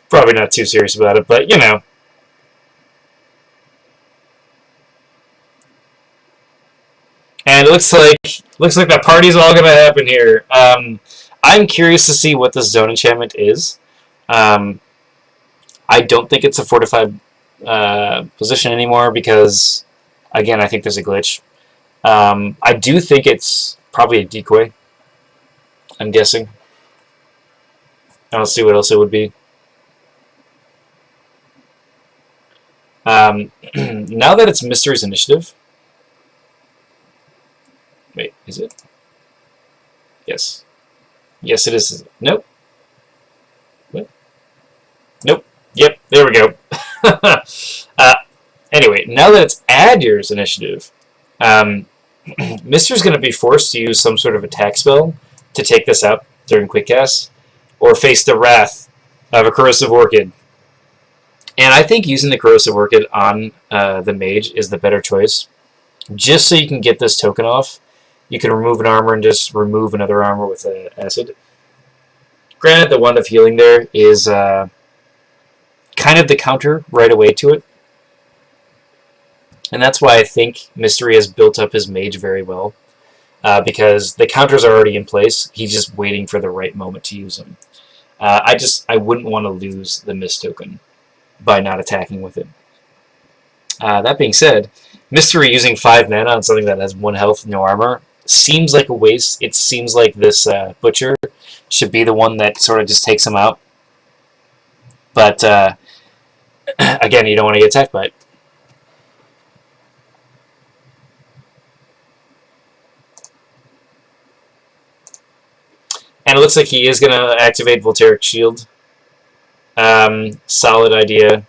Probably not too serious about it, but you know. And it looks like the party's all gonna happen here. I'm curious to see what this zone enchantment is. I don't think it's a fortified position anymore because, again, I think there's a glitch. I do think it's probably a decoy. I'm guessing. I don't see what else it would be. Now that it's Mystery's initiative... Wait, is it? Yes. Yes, it is. Nope. What? Nope. Yep, there we go. Anyway, now that it's Adir's initiative, Mystery's going to be forced to use some sort of attack spell to take this out during quick cast, or face the wrath of a Corrosive Orchid. And I think using the Corrosive Orchid on the mage is the better choice, just so you can get this token off. You can remove an armor and just remove another armor with acid. Granted, the Wand of Healing there is kind of the counter right away to it. And that's why I think Mystery has built up his mage very well. Because the counters are already in place. He's just waiting for the right moment to use them. I wouldn't want to lose the Mist token by not attacking with it. That being said, Mystery using 5 mana on something that has 1 health, no armor, seems like a waste. It seems like this Butcher should be the one that sort of just takes him out. But, again, you don't want to get attacked by it. And it looks like he is going to activate Voltaic Shield. Solid idea.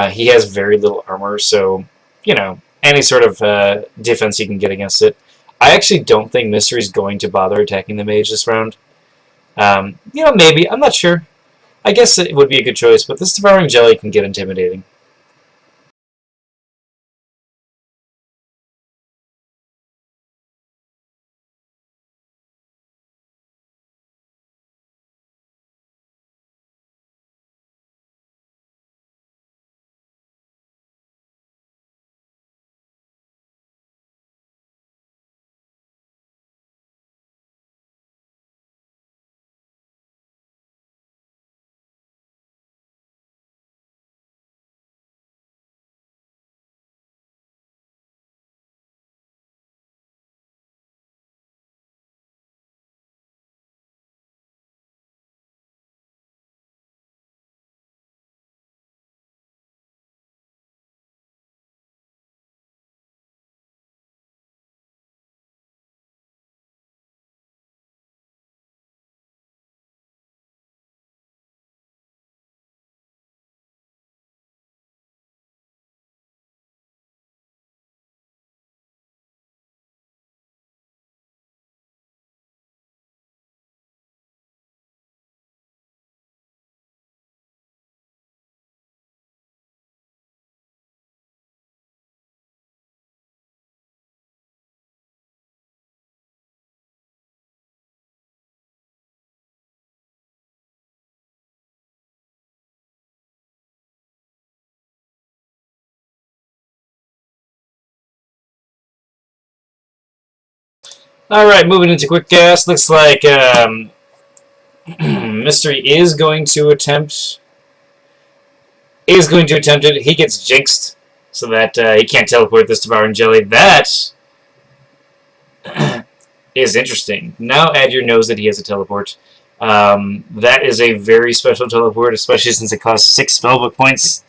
He has very little armor, so you know, any sort of defense he can get against it. I actually don't think Mystery's going to bother attacking the mage this round. You know, maybe. I'm not sure. I guess it would be a good choice, but this Devouring Jelly can get intimidating. Alright, moving into quick gas. Looks like Mystery is going to attempt it. He gets jinxed so that he can't teleport this Devouring Jelly. That is interesting. Now Adir knows that he has a teleport. That is a very special teleport, especially since it costs 6 spellbook points.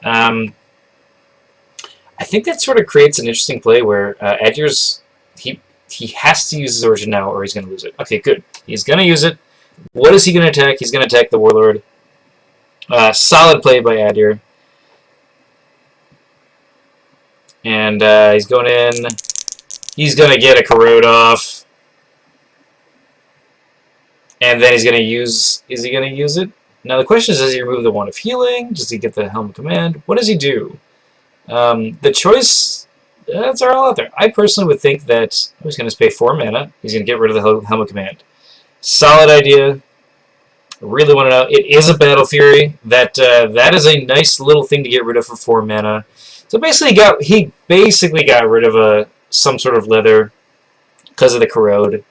I think that sort of creates an interesting play where Adir's he has to use his origin now or he's going to lose it. Okay, good. He's going to use it. What is he going to attack? He's going to attack the Warlord. Solid play by Adir. And he's going in. He's going to get a corrode off. And then he's going to use... Is he going to use it? Now the question is, does he remove the Wand of Healing? Does he get the Helm of Command? What does he do? The choice... That's all out there. I personally would think that he's going to pay 4 mana. He's going to get rid of the Helm of Command. Solid idea. Really want to know. It is a Battle Fury. That is a nice little thing to get rid of for 4 mana. So basically, he basically got rid of some sort of leather because of the corrode.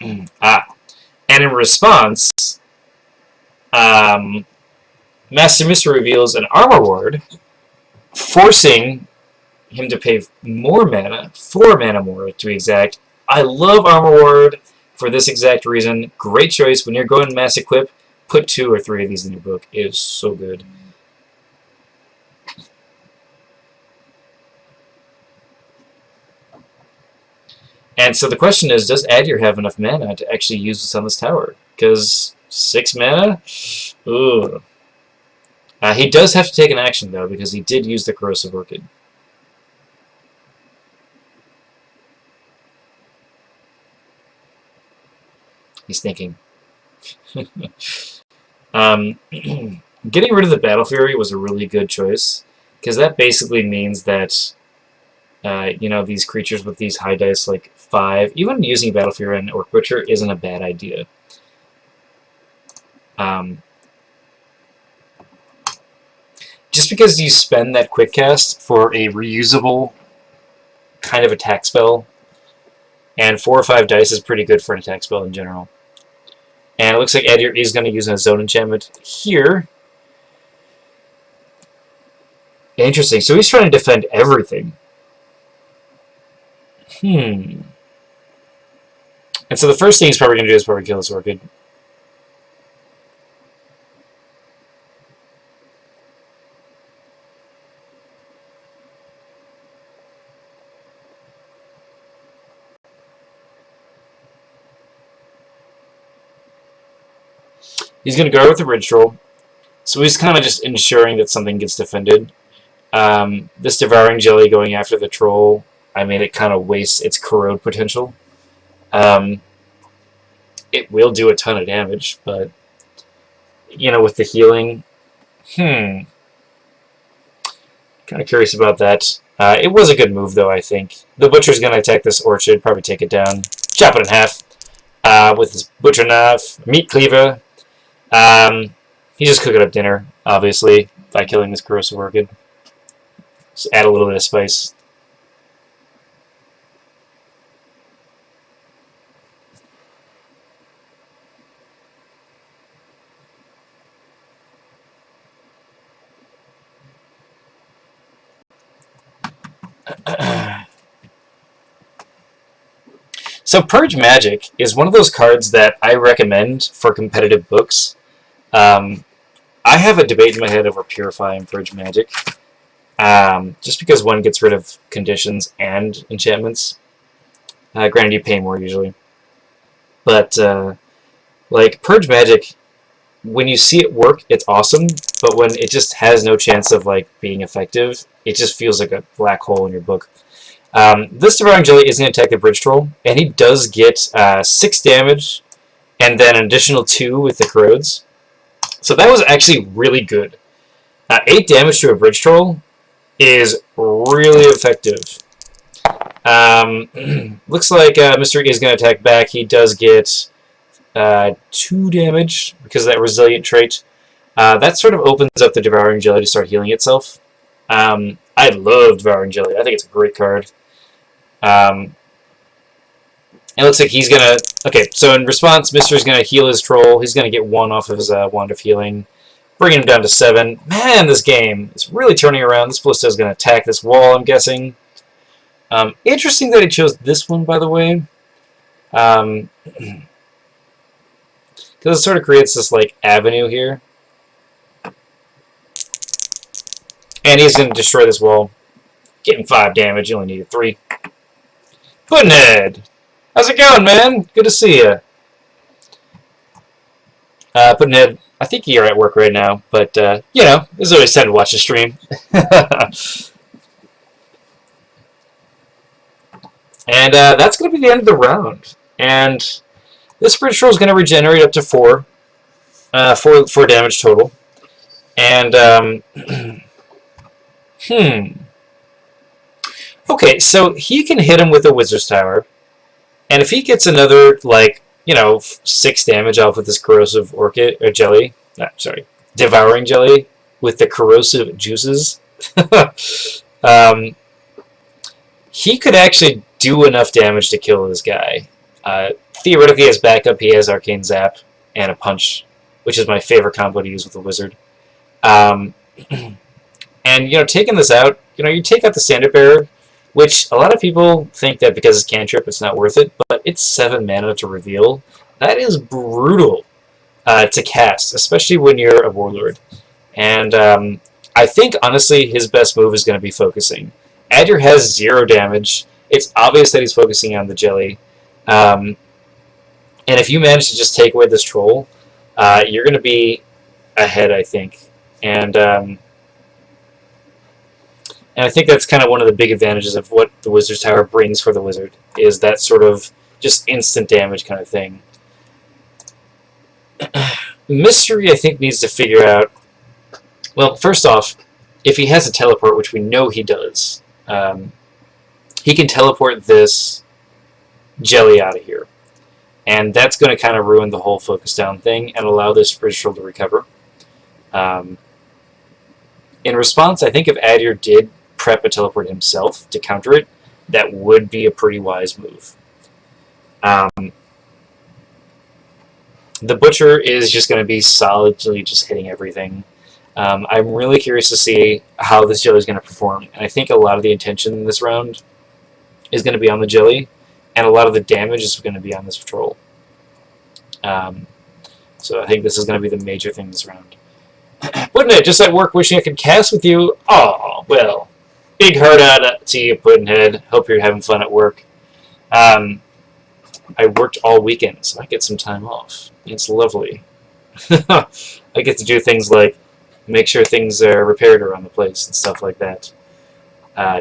And in response, MasteryMystery reveals an Armor Ward, forcing him to pay more mana, 4 mana more to be exact. I love Armor Ward for this exact reason. Great choice. When you're going mass equip, put 2 or 3 of these in your book. It is so good. And so the question is, does Adir have enough mana to actually use this on this tower? Because 6 mana? Ooh. He does have to take an action, though, because he did use the Corrosive Orchid. He's thinking. Getting rid of the Battle Fury was a really good choice, because that basically means that you know, these creatures with these high dice, like 5, even using Battle Fury and Orc Butcher isn't a bad idea. Just because you spend that quick cast for a reusable kind of attack spell, and 4 or 5 dice is pretty good for an attack spell in general. And it looks like Adir is going to use a Zone Enchantment here. Interesting. So he's trying to defend everything. And so the first thing he's probably going to do is probably kill this Orchid. He's going to go with the Ridge Troll. So he's kind of just ensuring that something gets defended. This Devouring Jelly going after the troll, I mean, it kind of wastes its corrode potential. It will do a ton of damage, but, you know, with the healing, kind of curious about that. It was a good move, though, I think. The Butcher's going to attack this Orchid, probably take it down, chop it in half with his Butcher Knife, Meat Cleaver. He's just cooking up dinner, obviously, by killing this corrosive orchid. Just add a little bit of spice. So Purge Magic is one of those cards that I recommend for competitive books. I have a debate in my head over Purify and Purge Magic. Just because one gets rid of conditions and enchantments. Granted, you pay more usually. But, like, Purge Magic, when you see it work, it's awesome. But when it just has no chance of, like, being effective, it just feels like a black hole in your book. This Devouring Jelly is going to attack the Bridge Troll, and he does get 6 damage, and then an additional 2 with the corrodes. So that was actually really good. 8 damage to a Bridge Troll is really effective. Looks like Mystery is going to attack back. He does get 2 damage because of that Resilient trait. That sort of opens up the Devouring Jelly to start healing itself. I love Devouring Jelly. I think it's a great card. It looks like he's going to... Okay, so in response, Mystery's going to heal his troll. He's going to get 1 off of his Wand of Healing, bringing him down to 7. Man, this game is really turning around. This Ballista is going to attack this wall, I'm guessing. Interesting that he chose this one, by the way. Because it sort of creates this, like, avenue here. And he's going to destroy this wall. Getting 5 damage. You only needed 3. Puddinhead! How's it going, man? Good to see you. Puddinhead, I think you're at work right now, but, you know, it's always time to watch the stream. And that's going to be the end of the round. And this Bridge Troll is going to regenerate up to 4 damage total. And, okay, so he can hit him with a Wizard's Tower. And if he gets another, like, you know, 6 damage off with this corrosive orchid, or jelly, devouring jelly, with the corrosive juices, he could actually do enough damage to kill this guy. Theoretically, as backup, he has Arcane Zap and a Punch, which is my favorite combo to use with a wizard. And, you know, taking this out, you know, you take out the Standard Bearer, which a lot of people think that because it's cantrip, it's not worth it, but it's 7 mana to reveal. That is brutal to cast, especially when you're a Warlord. And I think, honestly, his best move is going to be focusing. Adder has 0 damage. It's obvious that he's focusing on the jelly. And if you manage to just take away this troll, you're going to be ahead, I think. And I think that's kind of one of the big advantages of what the Wizard's Tower brings for the Wizard, is that sort of just instant damage kind of thing. Mystery, I think, needs to figure out... Well, first off, if he has a teleport, which we know he does, he can teleport this jelly out of here. And that's going to kind of ruin the whole focus down thing and allow this Bridge Troll to recover. In response, I think if Adir did prep a teleport himself to counter it, that would be a pretty wise move. The Butcher is just going to be solidly just hitting everything. I'm really curious to see how this jelly is going to perform. And I think a lot of the intention in this round is going to be on the jelly, and a lot of the damage is going to be on this troll. So I think this is going to be the major thing this round. Puddinhead, just at work wishing I could cast with you. Oh, well. Big heart out to you, Puddinhead. Hope you're having fun at work. I worked all weekend, so I get some time off. It's lovely. I get to do things like make sure things are repaired around the place and stuff like that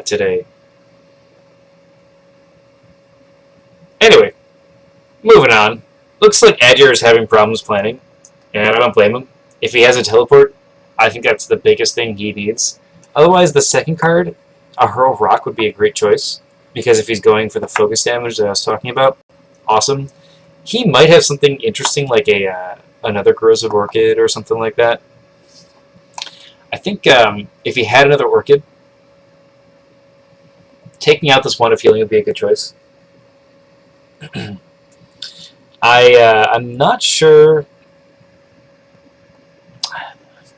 today. Anyway, moving on. Looks like Adir is having problems planning, and I don't blame him. If he has a teleport, I think that's the biggest thing he needs. Otherwise, the second card, a Hurl of Rock, would be a great choice, because if he's going for the focus damage that I was talking about, awesome. He might have something interesting like another Corrosive Orchid or something like that. I think if he had another Orchid, taking out this one of healing would be a good choice. I'm not sure.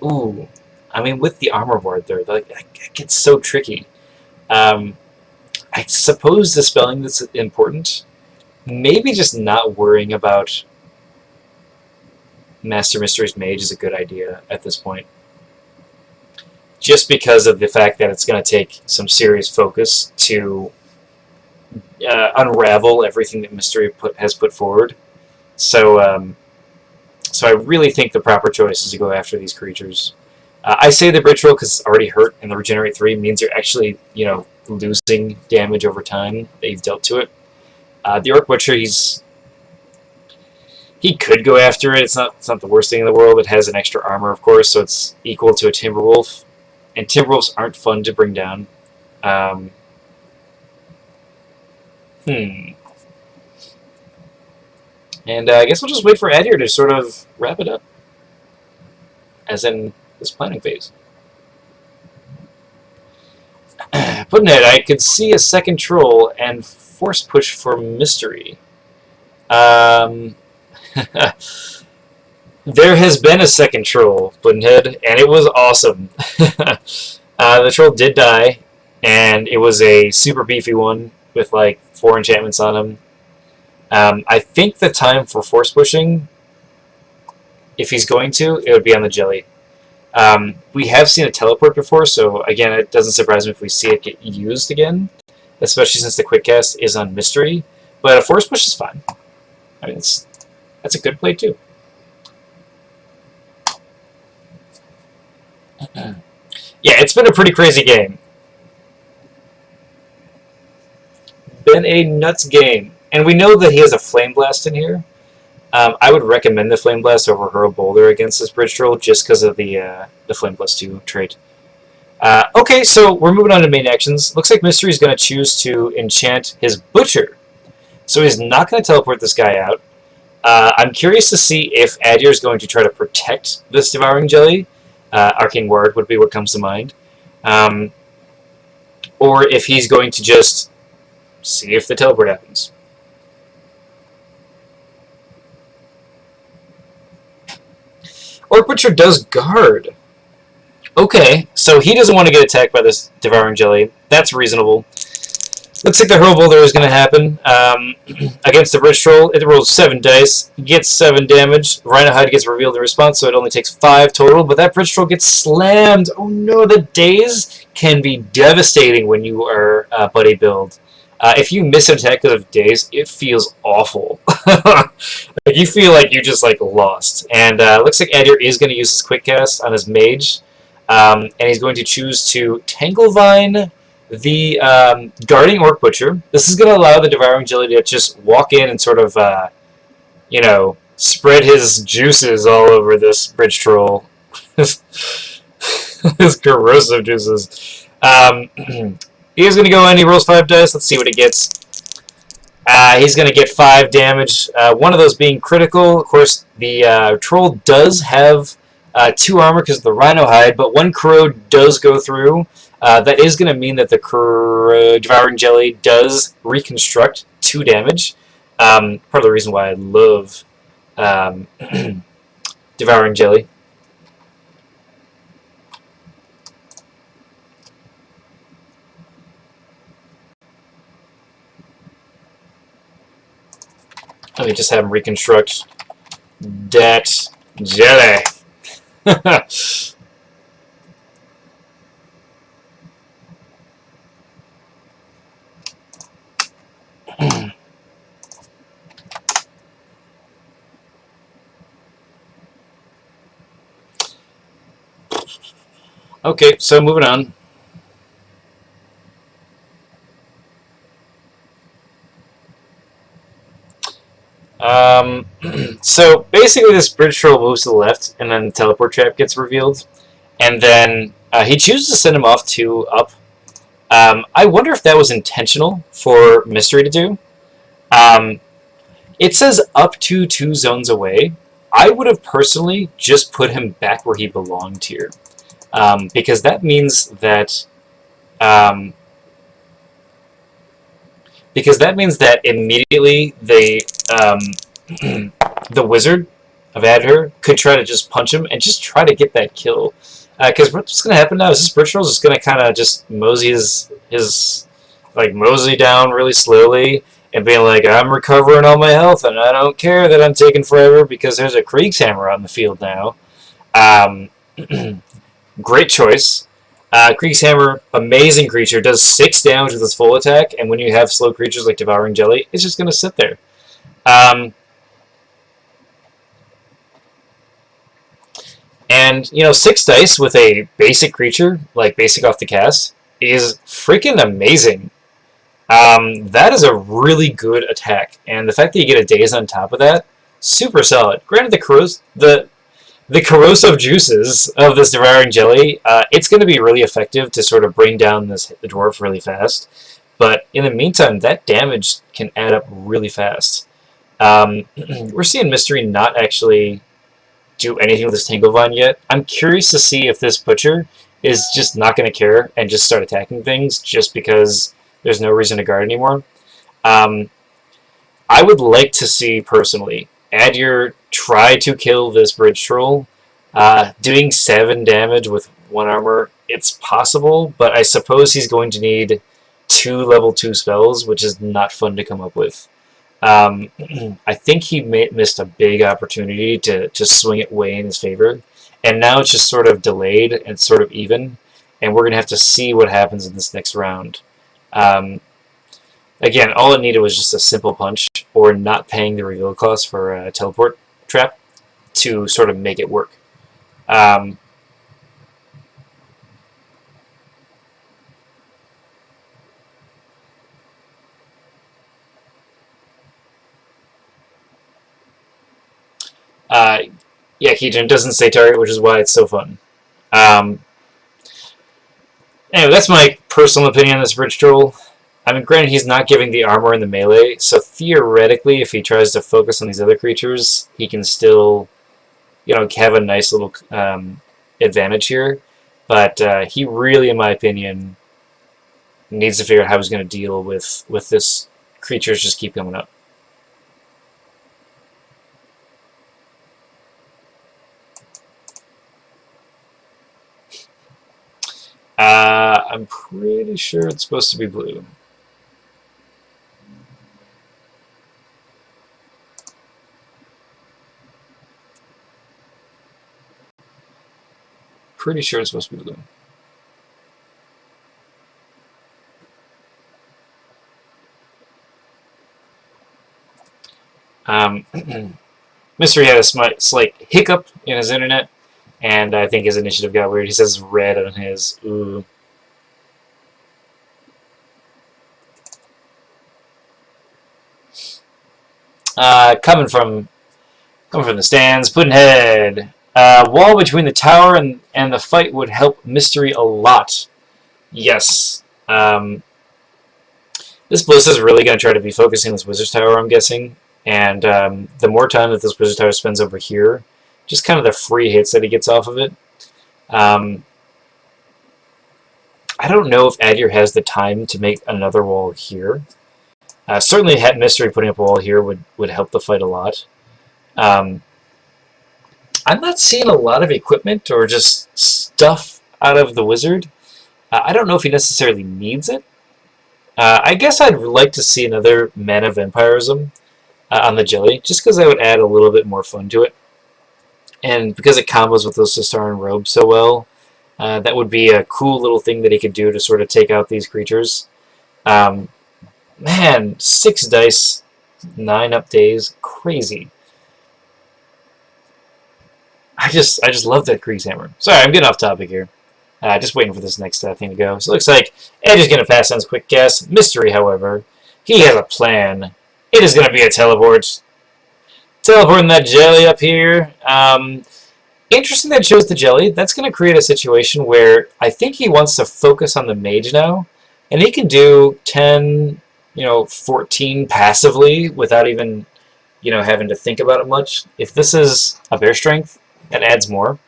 Ooh, I mean, with the armor board there, like it gets so tricky. I suppose dispelling this is important. Maybe just not worrying about MasteryMystery's Mage is a good idea at this point. Just because of the fact that it's going to take some serious focus to unravel everything that Mystery has put forward. So, so I really think the proper choice is to go after these creatures. I say the Bridge Roll because it's already hurt, and the Regenerate 3 means you're actually, losing damage over time that you've dealt to it. The Orc Butcher, he could go after it. It's not the worst thing in the world. It has an extra armor, of course, so it's equal to a Timberwolf. And Timberwolves aren't fun to bring down. And I guess we'll just wait for Adir to sort of wrap it up. As in this planning phase. Putting it, I could see a second troll and force push for Mystery. There has been a second troll, Puddinhead, and it was awesome. The troll did die, and it was a super beefy one with like 4 enchantments on him. I think the time for force pushing, if he's going to, it would be on the jelly. We have seen a teleport before, so again, it doesn't surprise me if we see it get used again, especially since the quick cast is on Mystery. But a force push is fine. I mean, that's a good play too. Yeah, it's been a pretty crazy game. Been a nuts game. And we know that he has a Flame Blast in here. I would recommend the Flame Blast over Hurl Boulder against this Bridge Troll just because of the Flame Plus 2 trait. Okay, so we're moving on to main actions. Looks like Mystery is going to choose to enchant his Butcher. So he's not going to teleport this guy out. I'm curious to see if Adir is going to try to protect this Devouring Jelly. Arcane Ward would be what comes to mind. Or if he's going to just see if the teleport happens. Orc Butcher does guard. Okay, so he doesn't want to get attacked by this Devouring Jelly. That's reasonable. Looks like the Hurl Boulder is going to happen. Against the Bridge Troll, it rolls 7 dice, gets 7 damage. Rhino Hide gets revealed in response, so it only takes 5 total, but that Bridge Troll gets slammed. Oh no, the daze can be devastating when you are buddy build. If you miss an attack because of daze, it feels awful. Like, you feel like you just lost. And looks like Adir is going to use his quick cast on his mage, and he's going to choose to Tanglevine the guarding Orc Butcher. This is going to allow the Devouring Jelly to just walk in and sort of, spread his juices all over this Bridge Troll. His corrosive juices. He is going to go in, he rolls 5 dice, let's see what he gets. He's going to get 5 damage, one of those being critical. Of course, the Troll does have 2 armor because of the Rhino Hide, but 1 corrode does go through. That is going to mean that the Devouring Jelly does reconstruct 2 damage. Part of the reason why I love Devouring Jelly. Let me just have him reconstruct that jelly. Okay, so moving on. So basically this bridge troll moves to the left, and then the teleport trap gets revealed. And then he chooses to send him off 2 up. I wonder if that was intentional for Mystery to do. Um, it says up to 2 zones away. I would have personally just put him back where he belonged here. Because that means that... Um, immediately the wizard of Adher could try to just punch him and just try to get that kill. Because what's going to happen now is this Bridge Troll is just going to kind of just mosey mosey down really slowly and being like, I'm recovering all my health and I don't care that I'm taking forever because there's a Kriegshammer out in the field now. Um, great choice. Kriegshammer, amazing creature, does 6 damage with its full attack, and when you have slow creatures like Devouring Jelly, it's just going to sit there. And, 6 dice with a basic creature, like basic off the cast, is freaking amazing. That is a really good attack, and the fact that you get a daze on top of that, super solid. Granted, the corrosive juices of this Devouring Jelly, it's going to be really effective to sort of bring down the dwarf really fast. But in the meantime, that damage can add up really fast. We're seeing Mystery not actually do anything with this Tanglevine yet. I'm curious to see if this Butcher is just not going to care and just start attacking things just because there's no reason to guard anymore. I would like to see, personally, Adyr try to kill this Bridge Troll. Doing 7 damage with 1 armor, it's possible, but I suppose he's going to need 2 level 2 spells, which is not fun to come up with. I think he missed a big opportunity to just swing it way in his favor, and now it's just sort of delayed and sort of even, and we're going to have to see what happens in this next round. Again, all it needed was just a simple punch, or not paying the reveal cost for a teleport trap to sort of make it work. Yeah, Keygen doesn't say target, which is why it's so fun. Anyway, that's my personal opinion on this Bridge Troll. I mean, granted, he's not giving the armor in the melee, so theoretically, if he tries to focus on these other creatures, he can still, have a nice little advantage here. But he really, in my opinion, needs to figure out how he's going to deal with this creatures just keep coming up. I'm pretty sure it's supposed to be blue. Pretty sure it's supposed to be blue. Mystery had a slight hiccup in his internet, and I think his initiative got weird. He says red on his. Ooh. Coming from the stands, Puddinhead. Wall between the tower and the fight would help Mystery a lot. Yes. This Bliss is really going to try to be focusing on this Wizard's Tower, I'm guessing. And the more time that this Wizard's Tower spends over here, just kind of the free hits that he gets off of it. I don't know if Adyr has the time to make another wall here. Certainly, Mystery putting up a wall here would help the fight a lot. I'm not seeing a lot of equipment or just stuff out of the Wizard. I don't know if he necessarily needs it. I guess I'd like to see another Mana Vampirism on the Jelly, just because that would add a little bit more fun to it. And because it combos with those Sistaran robes so well, that would be a cool little thing that he could do to sort of take out these creatures. Man, 6 dice, 9 up days, crazy. I just love that Kriegshammer. Sorry, I'm getting off topic here. Just waiting for this next thing to go. So it looks like Edge is going to pass on his quick guess. Mystery, however, he has a plan. It is going to be a teleport. Teleporting that jelly up here. Interesting that it chose the jelly. That's going to create a situation where I think he wants to focus on the mage now. And he can do 10, 14 passively without even, having to think about it much. If this is a bear strength, that adds more.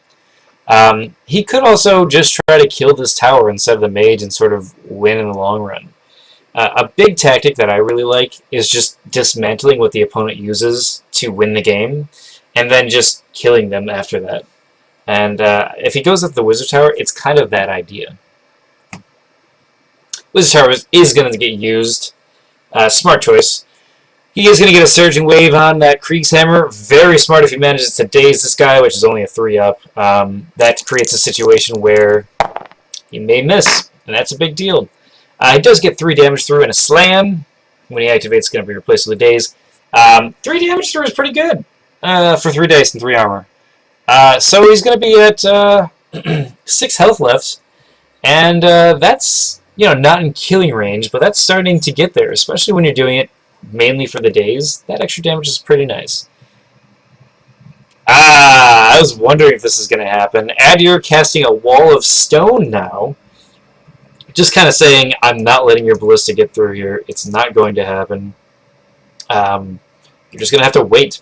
He could also just try to kill this tower instead of the mage and sort of win in the long run. A big tactic that I really like is just dismantling what the opponent uses to win the game, and then just killing them after that. And if he goes up the Wizard Tower, it's kind of that idea. Wizard Tower is going to get used. Smart choice. He is going to get a Surging Wave on that Krieg's Hammer. Very smart if he manages to daze this guy, which is only a 3-up. That creates a situation where he may miss, and that's a big deal. He does get 3 damage through and a Slam. When he activates, it's going to be replaced with a Daze. 3 damage through is pretty good for 3 dice and 3 armor. So he's going to be at 6 health left, and that's not in killing range, but that's starting to get there, especially when you're doing it mainly for the days. That extra damage is pretty nice. I was wondering if this is going to happen. Adir casting a Wall of Stone now. Just kind of saying, I'm not letting your Ballista get through here. It's not going to happen. You're just going to have to wait.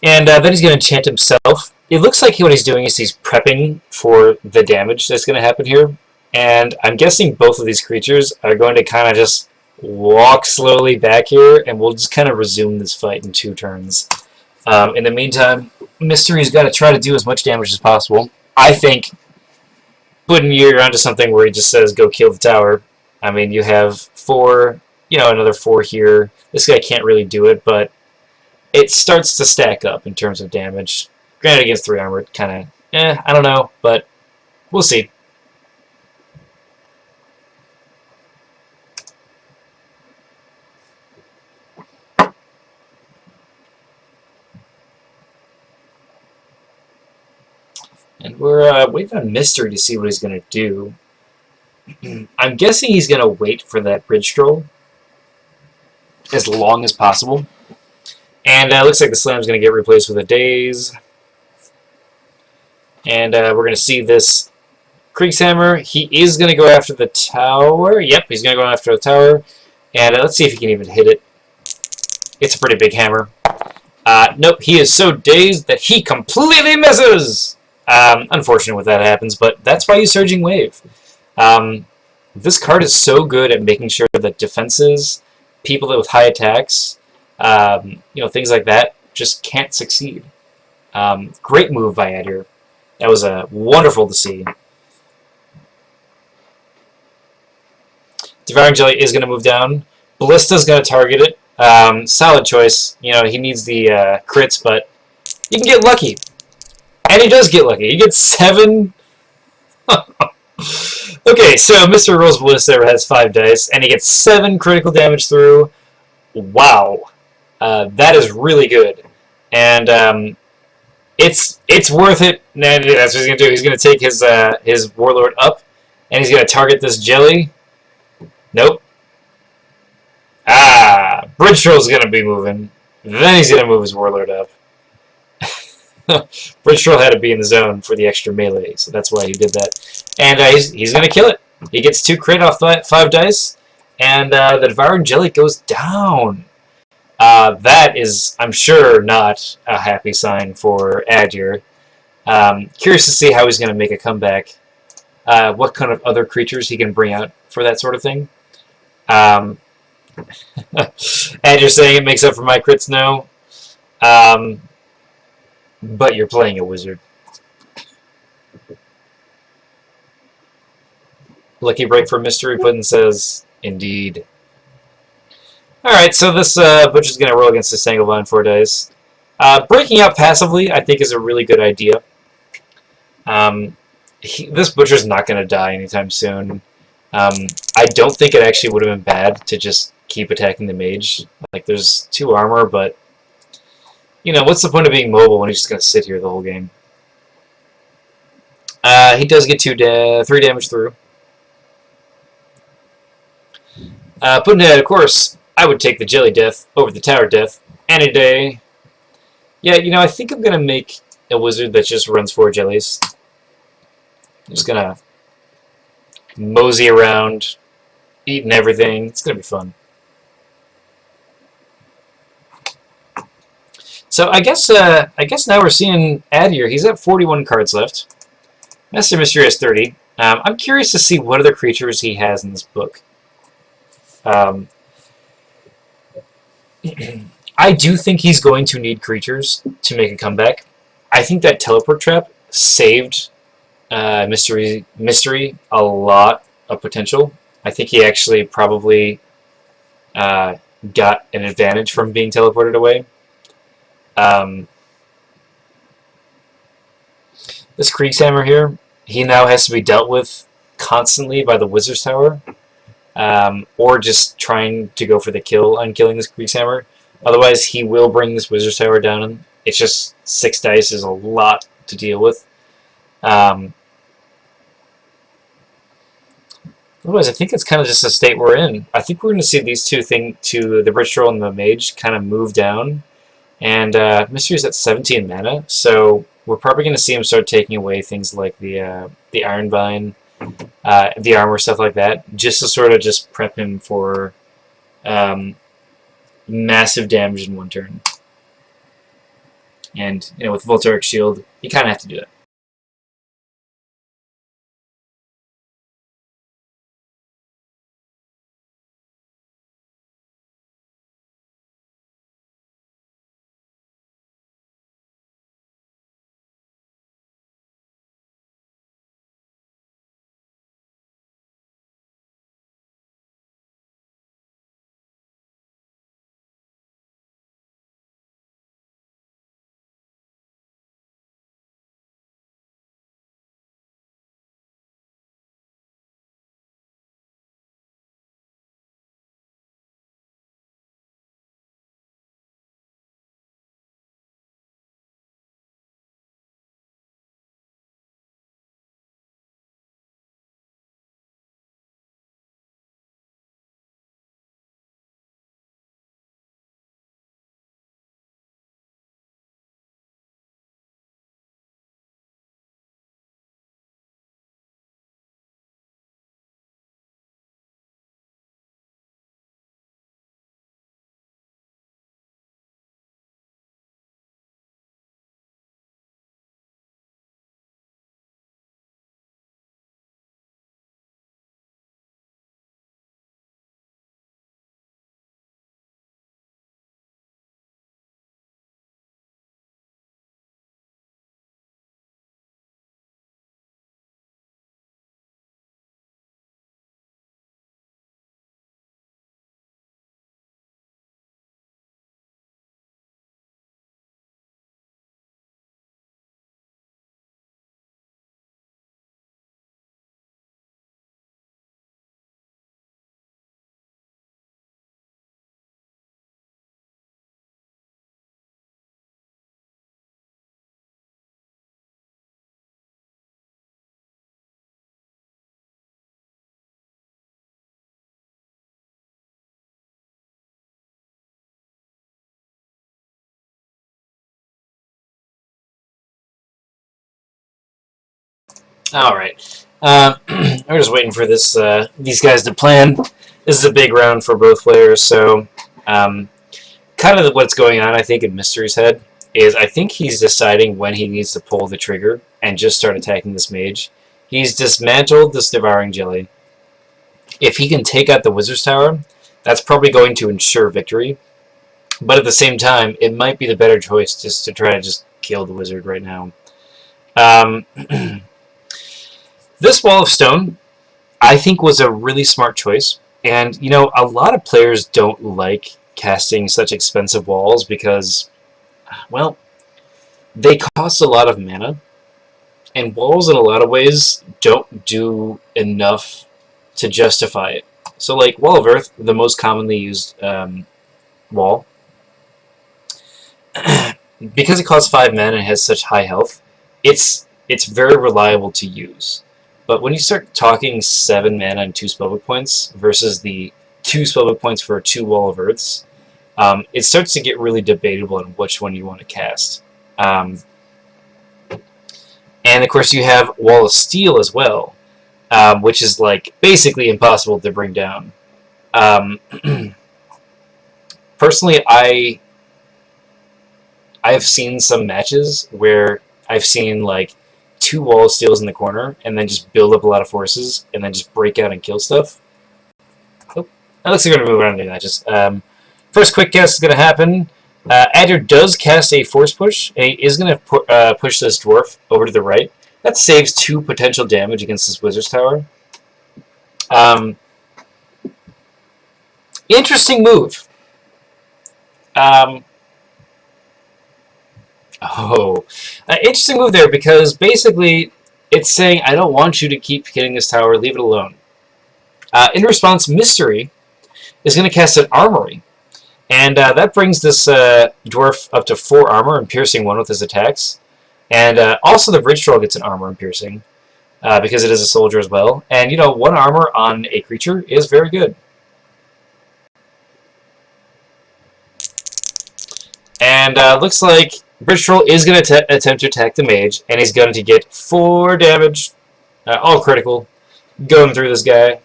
And then he's going to enchant himself. It looks like what he's doing is he's prepping for the damage that's going to happen here. And I'm guessing both of these creatures are going to kind of just walk slowly back here, and we'll just kind of resume this fight in 2 turns. In the meantime, Mystery's got to try to do as much damage as possible. I think putting you onto something where he just says, go kill the tower. I mean, you have 4, another 4 here. This guy can't really do it, but it starts to stack up in terms of damage. Granted, against 3 armor, kind of, I don't know, but we'll see. And we're waiting on Mystery to see what he's going to do. I'm guessing he's going to wait for that Bridge Stroll as long as possible. And it looks like the Slam's going to get replaced with a Daze. And we're going to see this Krieg's Hammer. He is going to go after the tower. Yep, he's going to go after the tower. And let's see if he can even hit it. It's a pretty big hammer. Nope, he is so dazed that he completely misses! Unfortunate when that happens, but that's why you Surging Wave. This card is so good at making sure that defenses, people with high attacks, things like that, just can't succeed. Great move by Adir. That was wonderful to see. Devouring Jelly is going to move down. Ballista's going to target it. Solid choice. He needs the crits, but you can get lucky. And he does get lucky. He gets 7. Okay, so Mr. Rolls Ballista has 5 dice, and he gets 7 critical damage through. Wow. That is really good. And it's worth it. And that's what he's going to do. He's going to take his Warlord up, and he's going to target this jelly. Nope. Bridge Troll's going to be moving. Then he's going to move his Warlord up. Bridge Troll had to be in the zone for the extra melee, so that's why he did that. And he's going to kill it. He gets 2 crit off 5 dice, and the Devouring Jelly goes down. That is, I'm sure, not a happy sign for Adir. Curious to see how he's going to make a comeback. What kind of other creatures he can bring out for that sort of thing. Adir saying it makes up for my crits, no. But you're playing a wizard. Lucky break for Mystery Puddin says, indeed. Alright, so this Butcher's going to roll against this Angle Line 4 dice. Breaking out passively, I think, is a really good idea. This Butcher's not going to die anytime soon. I don't think it actually would have been bad to just keep attacking the mage. Like, there's 2 armor, but what's the point of being mobile when he's just going to sit here the whole game? He does get 3 damage through. Putting it, of course, I would take the Jelly Death over the Tower Death any day. Yeah, you know, I think I'm going to make a wizard that just runs 4 jellies. I'm just going to mosey around, eating everything. It's going to be fun. So I guess now we're seeing Ad here. He's at 41 cards left. MasteryMystery has 30. I'm curious to see what other creatures he has in this book. I do think he's going to need creatures to make a comeback. I think that teleport trap saved Mystery a lot of potential. I think he actually probably got an advantage from being teleported away. This Krieg's Hammer here, he now has to be dealt with constantly by the Wizard's Tower, or just trying to go for the kill on killing this Krieg's Hammer. Otherwise, he will bring this Wizard's Tower down. It's just 6 dice is a lot to deal with. Otherwise, I think it's kind of just a state we're in. I think we're going to see these two the Bridge Troll and the Mage, kind of move down. And Mystery's at 17 mana, so we're probably going to see him start taking away things like the Iron Vine, the armor, stuff like that, just to sort of just prep him for massive damage in 1 turn. And you know, with Voltaic Shield, you kind of have to do that. Alright. We're just waiting for these guys to plan. This is a big round for both players, so kind of what's going on, I think, in Mystery's head is I think he's deciding when he needs to pull the trigger and just start attacking this mage. He's dismantled this Devouring Jelly. If he can take out the Wizard's Tower, that's probably going to ensure victory. But at the same time, it might be the better choice just to try to just kill the wizard right now. This Wall of Stone, I think, was a really smart choice. And, you know, a lot of players don't like casting such expensive walls because, well, they cost a lot of mana. And walls, in a lot of ways, don't do enough to justify it. So, like, Wall of Earth, the most commonly used wall, because it costs 5 mana and has such high health, it's it's very reliable to use. But when you start talking 7 mana and 2 spellbook points versus the 2 spellbook points for 2 Wall of Earths, it starts to get really debatable on which one you want to cast. And of course you have Wall of Steel as well, which is like basically impossible to bring down. Personally, I've seen some matches where I've seen like 2 Wall of Steels in the corner and then just build up a lot of forces and then just break out and kill stuff. Oh, that looks like we're going to move around to matches. First quick cast is going to happen. Adder does cast a Force Push, and he is going to push this Dwarf over to the right. That saves 2 potential damage against this Wizard's Tower. Interesting move. Interesting move there, because basically it's saying, I don't want you to keep hitting this tower, leave it alone. In response, Mystery is going to cast an Armory. And that brings this dwarf up to 4 armor and piercing 1 with his attacks. And also the Bridge Troll gets an armor and piercing, because it is a soldier as well. And, you know, 1 armor on a creature is very good. And looks like Bridge Troll is going to attempt to attack the mage, and he's going to get 4 damage, all critical, going through this guy.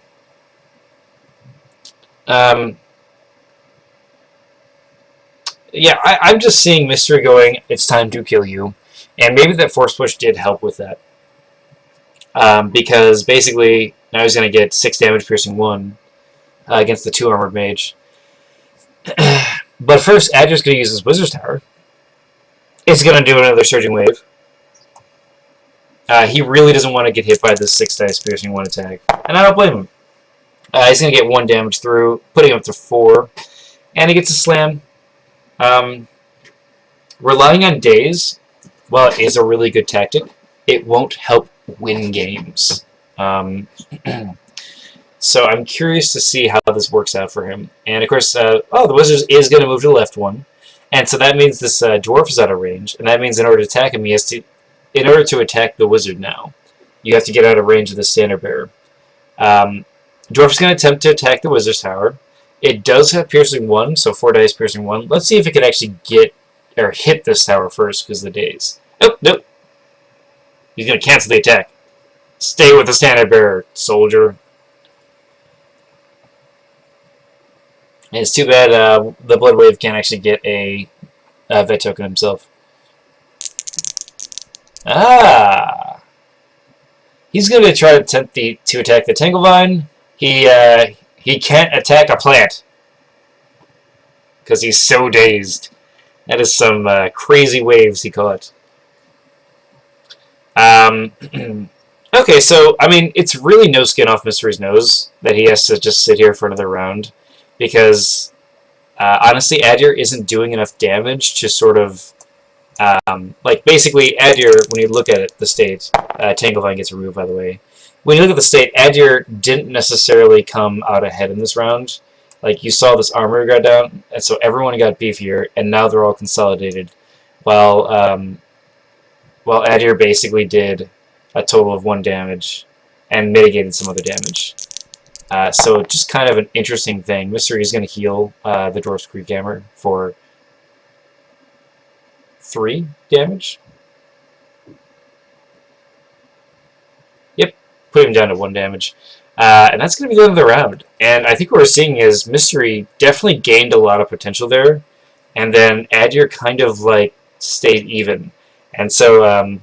Yeah, I'm just seeing Mystery going, it's time to kill you. And maybe that Force Push did help with that. Because basically, now he's going to get 6 damage piercing 1 against the 2 armored mage. But first, Adder's going to use his Wizard's Tower. It's going to do another Surging Wave. He really doesn't want to get hit by this 6 dice piercing 1 attack. And I don't blame him. He's going to get 1 damage through, putting him up to 4. And he gets a slam. Relying on Daze, while it is a really good tactic, it won't help win games. So I'm curious to see how this works out for him. And of course, the Wizard is going to move to the left 1. And so that means this Dwarf is out of range. And that means in order to attack him, he has to, in order to attack the Wizard now, you have to get out of range of the Standard Bearer. Dwarf is going to attempt to attack the Wizard's Tower. It does have piercing 1, so 4 dice piercing 1. Let's see if it can actually get or hit this tower first because of the daze. Oh, nope. He's going to cancel the attack. Stay with the Standard Bearer, soldier. And it's too bad the Blood Wave can't actually get a vet token himself. Ah! He's going to try to attempt to attack the Tanglevine. He can't attack a plant because he's so dazed. That is some crazy waves he caught. Okay, so, I mean, it's really no skin off Mystery's nose that he has to just sit here for another round. Because, honestly, Adir isn't doing enough damage to sort of... like, basically, Adir, when you look at it, the state... Tanglevine gets removed, by the way. When you look at the state, Adir didn't necessarily come out ahead in this round. Like, you saw this armor go down, and so everyone got beefier, and now they're all consolidated. While Adir basically did a total of 1 damage, and mitigated some other damage. So just kind of an interesting thing. Mystery is going to heal the Dwarf's Creek Hammer for 3 damage. Yep, put him down to 1 damage. And that's going to be the end of the round. And I think what we're seeing is Mystery definitely gained a lot of potential there, and then Adir kind of like stayed even. And so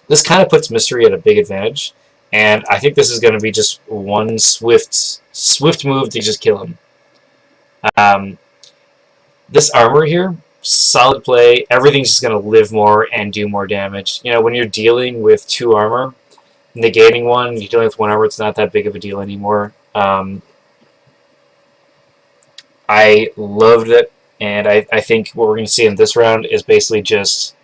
this kind of puts Mystery at a big advantage. And I think this is going to be just one swift move to just kill him. This armor here, solid play. Everything's just going to live more and do more damage. You know, when you're dealing with 2 armor, negating 1, you're dealing with 1 armor, it's not that big of a deal anymore. I loved it, and I think what we're going to see in this round is basically just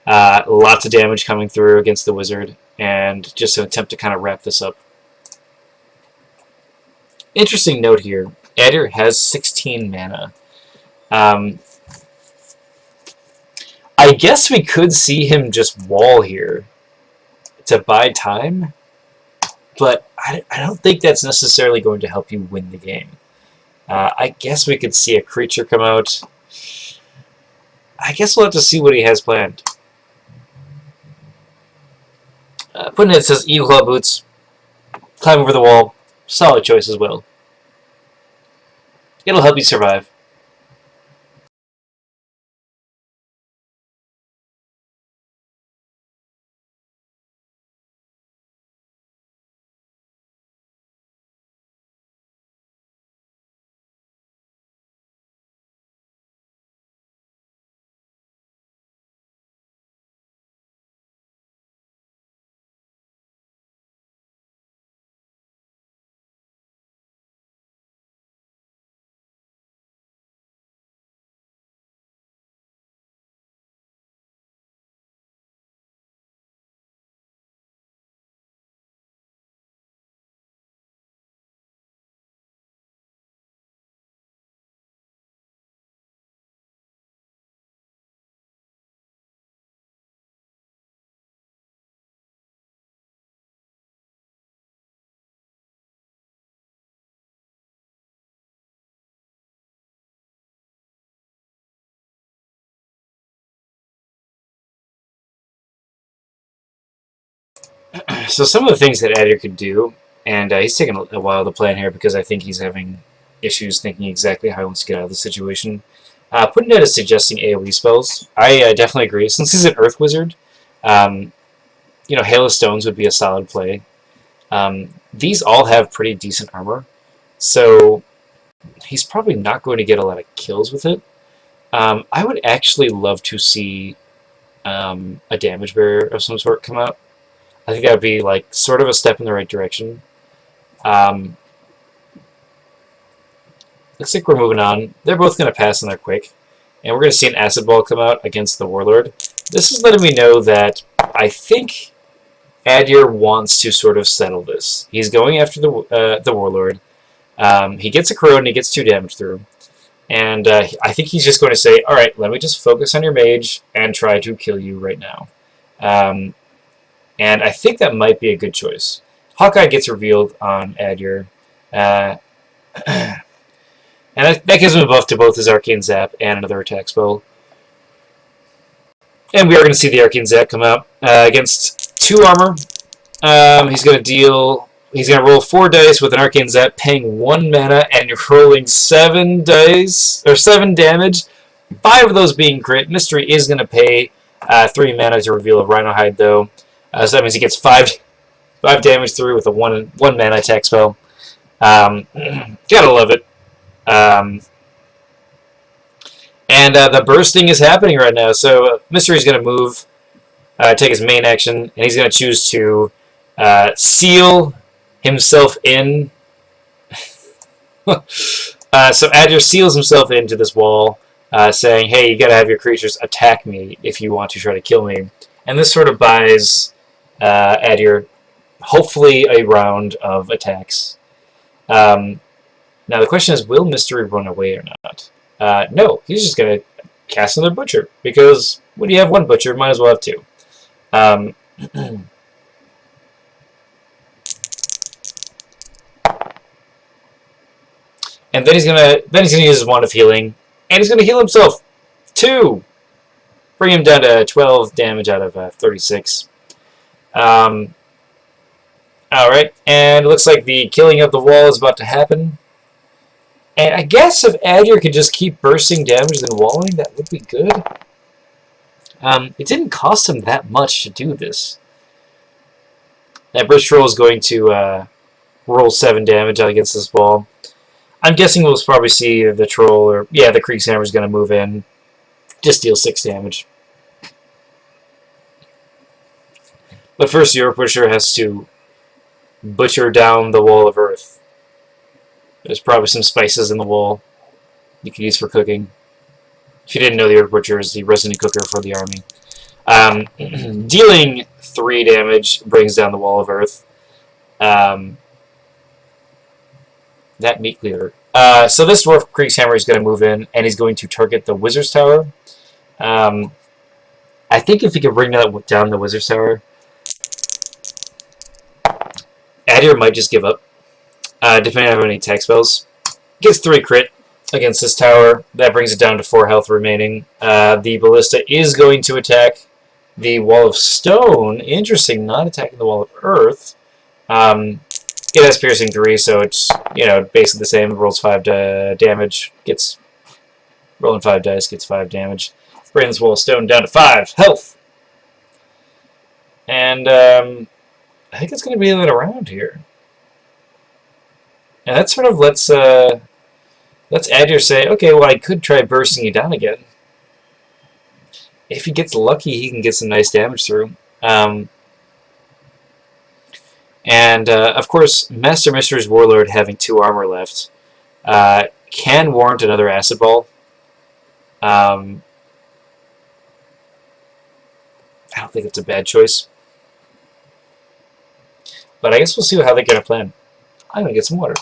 lots of damage coming through against the Wizard, and just an attempt to kind of wrap this up. Interesting note here, Adir has 16 mana. I guess we could see him just wall here, to buy time, but I don't think that's necessarily going to help you win the game. I guess we could see a creature come out. I guess we'll have to see what he has planned. Putting it says Eagle Claw Boots, climb over the wall. Solid choice as well. It'll help you survive. So some of the things that Adder could do, and he's taking a while to plan here because I think he's having issues thinking exactly how he wants to get out of the situation. Putting it as suggesting AoE spells, I definitely agree. Since he's an Earth Wizard, you know, Hail of Stones would be a solid play. These all have pretty decent armor, so he's probably not going to get a lot of kills with it. I would actually love to see a damage barrier of some sort come out. I think that would be like sort of a step in the right direction. Looks like we're moving on. They're both going to pass in there quick. And we're going to see an Acid Ball come out against the Warlord. This is letting me know that I think Adir wants to sort of settle this. He's going after the Warlord. He gets a Corrode and he gets 2 damage through. And I think he's just going to say, alright, let me just focus on your mage and try to kill you right now. And I think that might be a good choice. Hawkeye gets revealed on Adir. And that gives him a buff to both his Arcane Zap and another attack spell. And we are going to see the Arcane Zap come out against 2 armor. He's going to roll 4 dice with an Arcane Zap, paying 1 mana, and you're rolling 7 dice, or 7 damage. 5 of those being crit. Mystery is going to pay 3 mana to reveal a Rhino Hide, though. So that means he gets 5 damage through with a 1 mana attack spell. Gotta love it. And the bursting is happening right now. So Mystery's going to move, take his main action, and he's going to choose to seal himself in. So Adir seals himself into this wall, saying, hey, you got to have your creatures attack me if you want to try to kill me. And this sort of buys Adir hopefully a round of attacks. Now the question is, will Mystery run away or not? No, he's just going to cast another Butcher, because when you have 1 Butcher, might as well have 2. And then he's gonna use his Wand of Healing, and he's gonna heal himself 2, bring him down to 12 damage out of 36. All right, and it looks like the killing of the wall is about to happen. And I guess if Adir could just keep bursting damage and walling, that would be good. It didn't cost him that much to do this. That Burst Troll is going to roll 7 damage out against this wall. I'm guessing we'll probably see the Troll, or yeah, the Creek's Hammer is going to move in, just deal 6 damage. But first, your Butcher has to butcher down the wall of earth. There's probably some spices in the wall you can use for cooking. If you didn't know, the Earth Butcher is the resident cooker for the army. Dealing 3 damage brings down the wall of earth. That meat cleaver. So this Dwarf Creek's Hammer is going to move in, and he's going to target the Wizard's Tower. I think if he can bring down the Wizard's Tower, Adir might just give up, depending on how many attack spells. Gets 3 crit against this tower. That brings it down to 4 health remaining. The Ballista is going to attack the Wall of Stone. Interesting, not attacking the Wall of Earth. It has piercing 3, so it's, you know, basically the same. It rolls 5 damage. Rolling 5 dice, gets 5 damage. Bringing this Wall of Stone down to 5 health. And I think it's going to be a little around here. And that sort of lets Adir say, okay, well, I could try bursting you down again. If he gets lucky, he can get some nice damage through. Of course, MasteryMystery's Warlord having 2 armor left can warrant another Acid Ball. I don't think it's a bad choice. But I guess we'll see how they're going to plan. I'm going to get some water.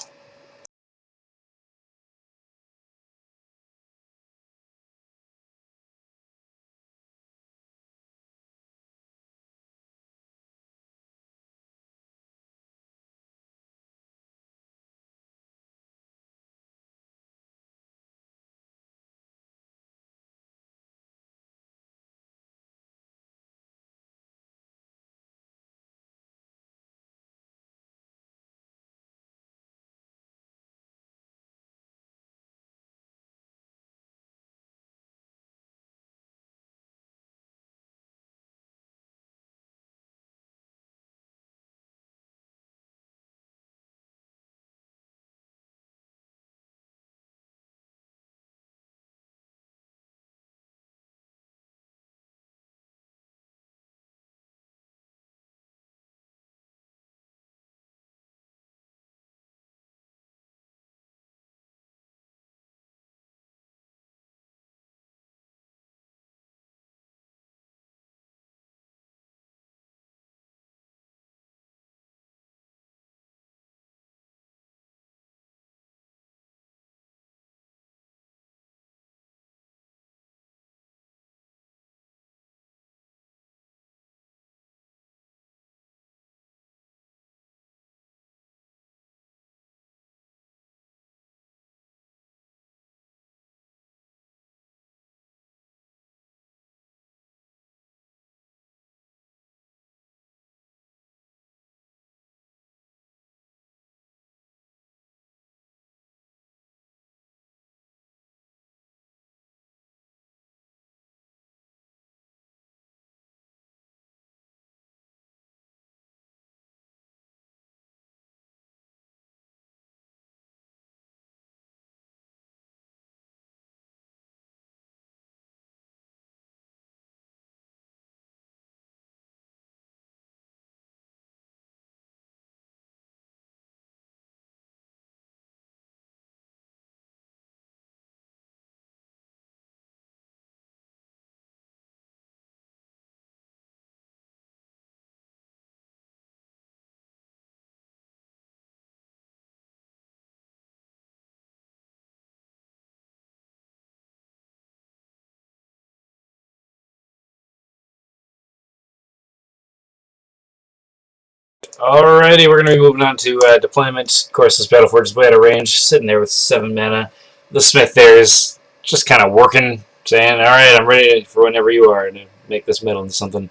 Alrighty, we're going to be moving on to deployment. Of course, this Battleforge is way out of range, sitting there with 7 mana. The Smith there is just kind of working, saying, alright, I'm ready for whenever you are to make this metal into something.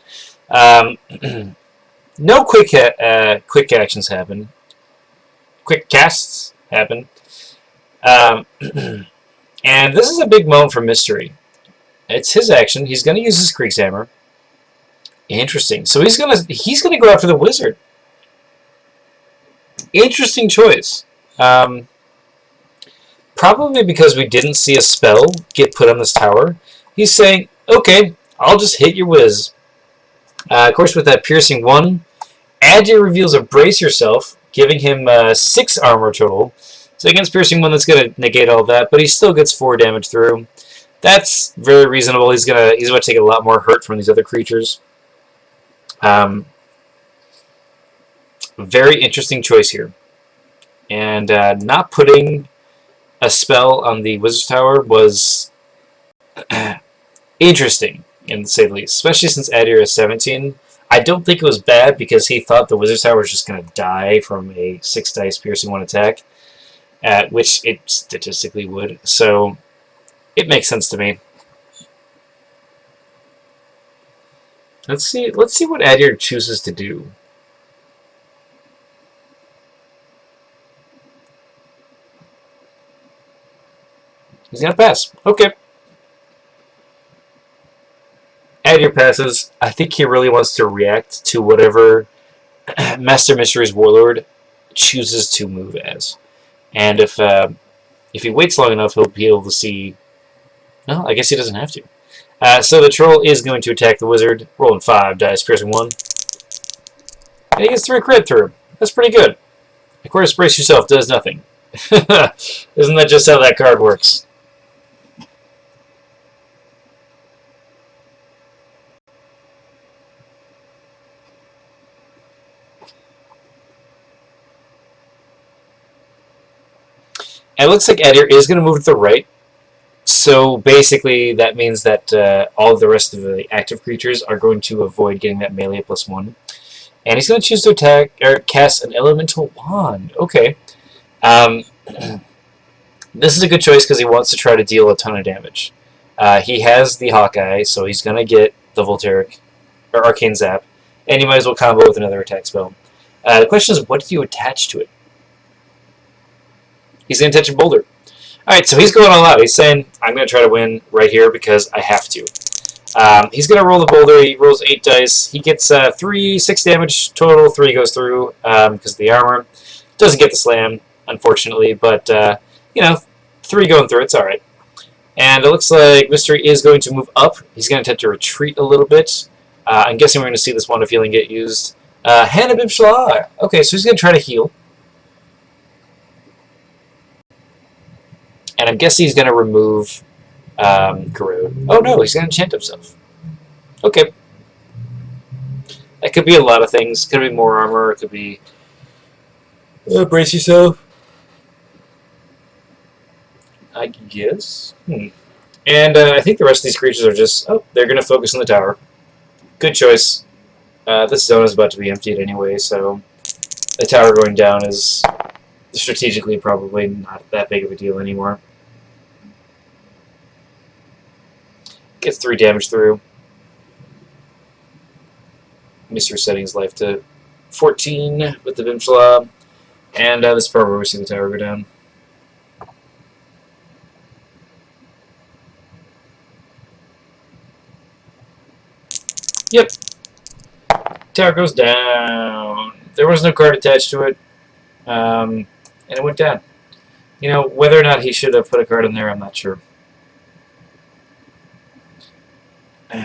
No quick actions happen. Quick casts happen. And this is a big moment for Mystery. It's his action. He's going to use his Creek's Hammer. Interesting. So he's gonna go after the Wizard. Interesting choice. Probably because we didn't see a spell get put on this tower. He's saying, okay, I'll just hit your Wiz. Of course, with that piercing 1, Adir reveals a Brace Yourself, giving him 6 armor total. So against piercing 1, that's going to negate all that, but he still gets 4 damage through. That's very reasonable. He's going to take a lot more hurt from these other creatures. Very interesting choice here. And not putting a spell on the Wizard's Tower was interesting, to say the least. Especially since Adir is 17. I don't think it was bad because he thought the Wizard's Tower was just going to die from a 6 dice piercing 1 attack, which it statistically would. So it makes sense to me. Let's see what Adir chooses to do. He's going to pass. Okay. Adir passes. I think he really wants to react to whatever Master Mystery's Warlord chooses to move as. And if he waits long enough, he'll be able to see... No, I guess he doesn't have to. So the Troll is going to attack the Wizard, rolling 5 dice, piercing 1. And he gets 3 crit through. That's pretty good. Of course, Brace Yourself does nothing. Isn't that just how that card works? And it looks like Adir is going to move to the right. So basically, that means that all of the rest of the active creatures are going to avoid getting that melee +1. And he's going to choose to attack or cast an elemental wand. Okay. This is a good choice because he wants to try to deal a ton of damage. He has the Hawkeye, so he's going to get the Voltaic or Arcane Zap, and you might as well combo with another attack spell. The question is, what do you attach to it? He's going to attach a boulder. Alright, so he's going all out. He's saying, I'm going to try to win right here because I have to. He's going to roll the boulder. He rolls 8 dice. He gets 6 damage total. 3 goes through because of the armor. Doesn't get the slam, unfortunately, but, 3 going through. It's alright. And it looks like Mystery is going to move up. He's going to attempt to retreat a little bit. I'm guessing we're going to see this Wand of Healing get used. Hannibim Shalar. Okay, so he's going to try to heal. And I'm guessing he's going to remove Corrode. Oh no, he's going to enchant himself. Okay. That could be a lot of things. Could be more armor. It could be... brace yourself. I guess. And I think the rest of these creatures are just... Oh, they're going to focus on the tower. Good choice. This zone is about to be emptied anyway, so... The tower going down is strategically probably not that big of a deal anymore. Gets 3 damage through. Mystery setting his life to 14 with the Bimshala. And this is probably where we see the tower go down. Yep. Tower goes down. There was no card attached to it. And it went down. You know, whether or not he should have put a card in there, I'm not sure.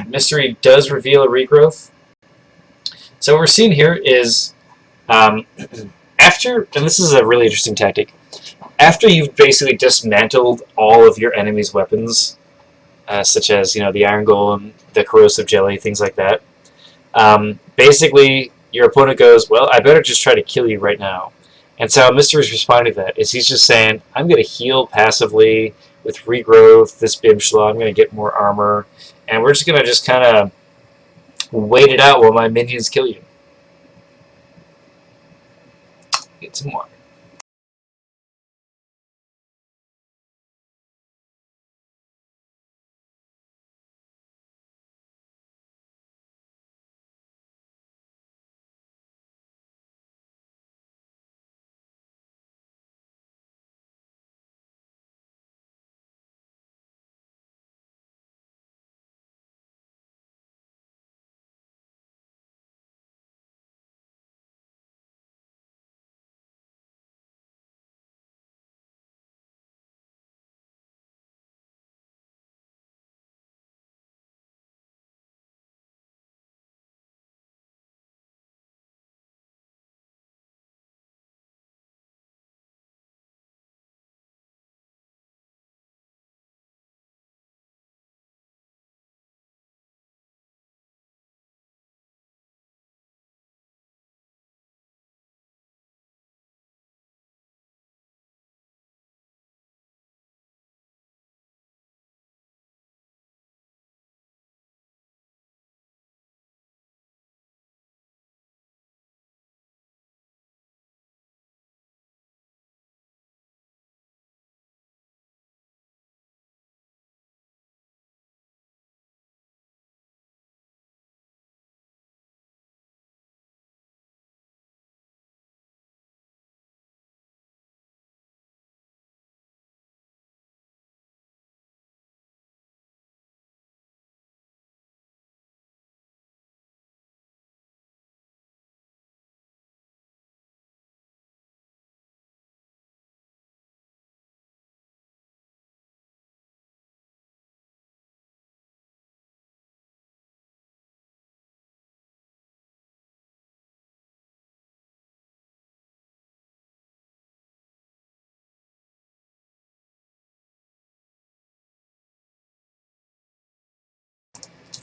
Mystery does reveal a regrowth. So what we're seeing here is after, and this is a really interesting tactic, after you've basically dismantled all of your enemy's weapons, such as, the Iron Golem, the Corrosive Jelly, things like that, basically your opponent goes, well, I better just try to kill you right now. And so Mystery's responding to that is he's just saying, I'm going to heal passively with regrowth, this Bimshala, I'm going to get more armor, and we're just going to kind of wait it out while my minions kill you. Get some more.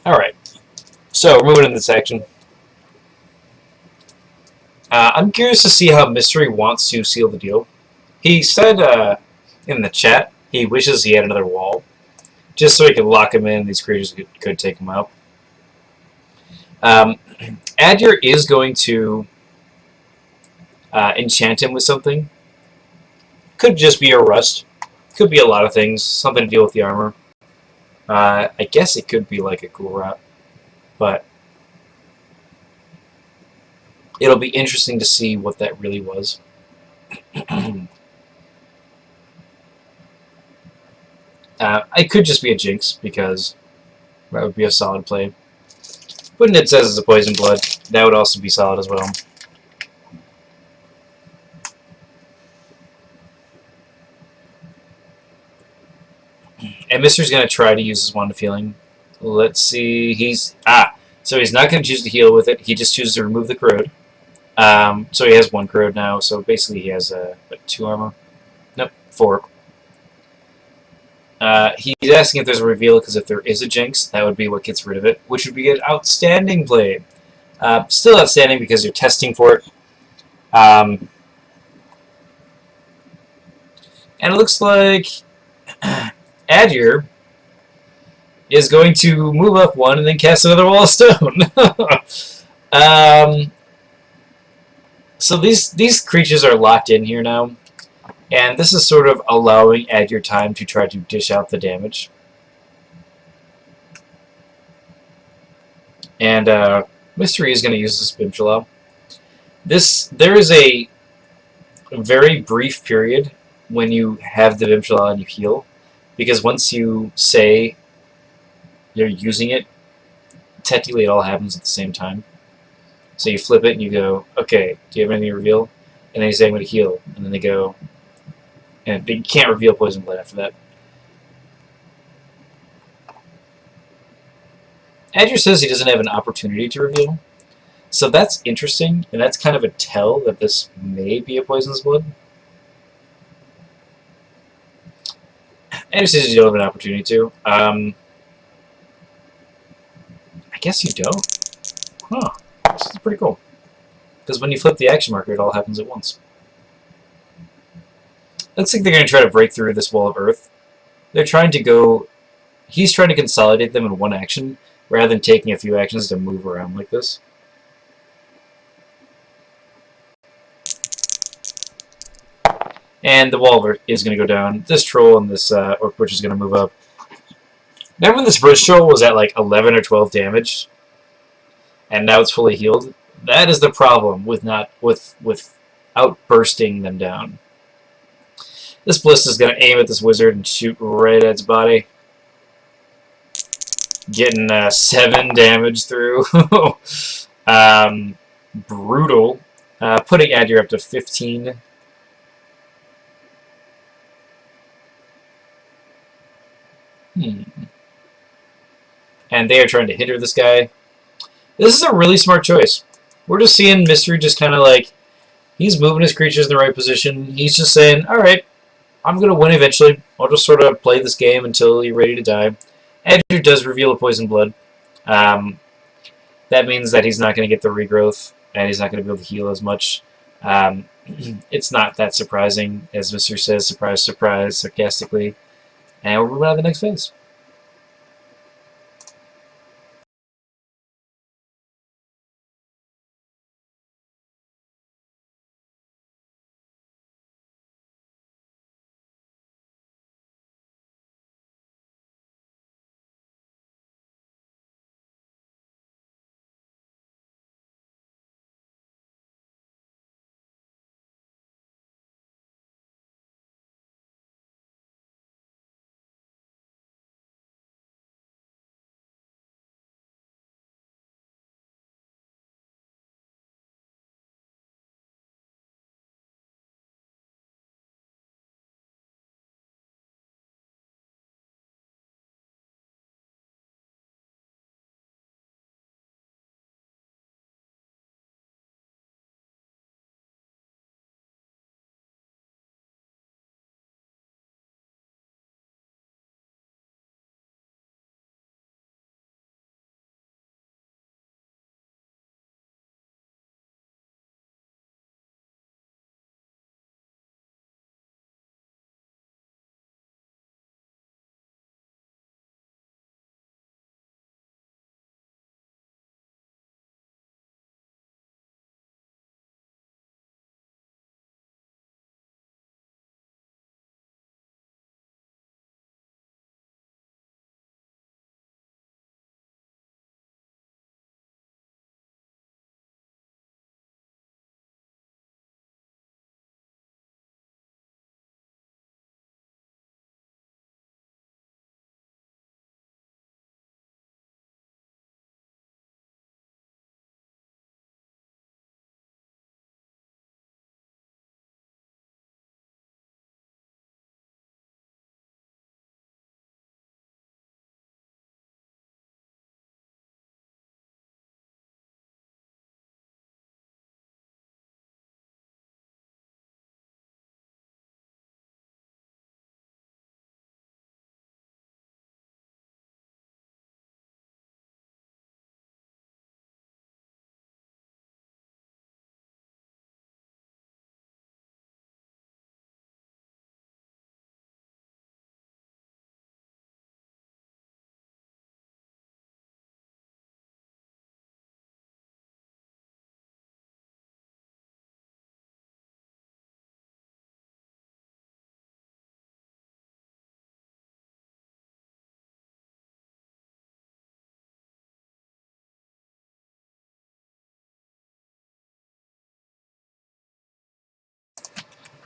Alright, so we're moving into this action. I'm curious to see how Mystery wants to seal the deal. He said in the chat he wishes he had another wall, just so he could lock him in and these creatures could take him out. Adyr is going to enchant him with something. Could just be a rust. Could be a lot of things. Something to deal with the armor. I guess it could be like a cool rot, but it'll be interesting to see what that really was. It could just be a jinx, because that would be a solid play. But it says it's a poison blood. That would also be solid as well. And Mystery's going to try to use his Wand of Healing. Let's see. So he's not going to choose to heal with it. He just chooses to remove the corrode. So he has 1 corrode now. So basically he has 2 armor. Nope, 4. He's asking if there's a reveal, because if there is a jinx, that would be what gets rid of it, which would be an outstanding play. Still outstanding because you're testing for it. And it looks like Adyr is going to move up 1 and then cast another Wall of Stone. So these creatures are locked in here now, and this is sort of allowing Adyr time to try to dish out the damage. And Mystery is going to use this Bimshalal. There is a very brief period when you have the Bimshalal and you heal, because once you say you're using it, technically it all happens at the same time. So you flip it and you go, okay, do you have anything to reveal? And then you say, I'm going to heal. And then they go, and you can't reveal Poison Blood after that. Adyr says he doesn't have an opportunity to reveal. So that's interesting, and that's kind of a tell that this may be a Poison's Blood. Adyr says you don't have an opportunity to. I guess you don't. Huh. This is pretty cool. Because when you flip the action marker, it all happens at once. Looks like they're going to try to break through this wall of earth. They're trying to go... He's trying to consolidate them in one action, rather than taking a few actions to move around like this. And the wall is going to go down. This troll and this orc butcher is going to move up. Remember when this bridge troll was at like 11 or 12 damage? And now it's fully healed? That is the problem with outbursting them down. This Bliss is going to aim at this wizard and shoot right at its body. Getting 7 damage through. Brutal. Putting Adyr up to 15. And they are trying to hinder this guy. This is a really smart choice. We're just seeing Mystery just kind of like, he's moving his creatures in the right position. He's just saying, alright, I'm going to win eventually. I'll just sort of play this game until you're ready to die. Adyr does reveal a Poison Blood. That means that he's not going to get the regrowth, and he's not going to be able to heal as much. It's not that surprising, as Mr. says, surprise, surprise, sarcastically. And we're moving on to the next phase.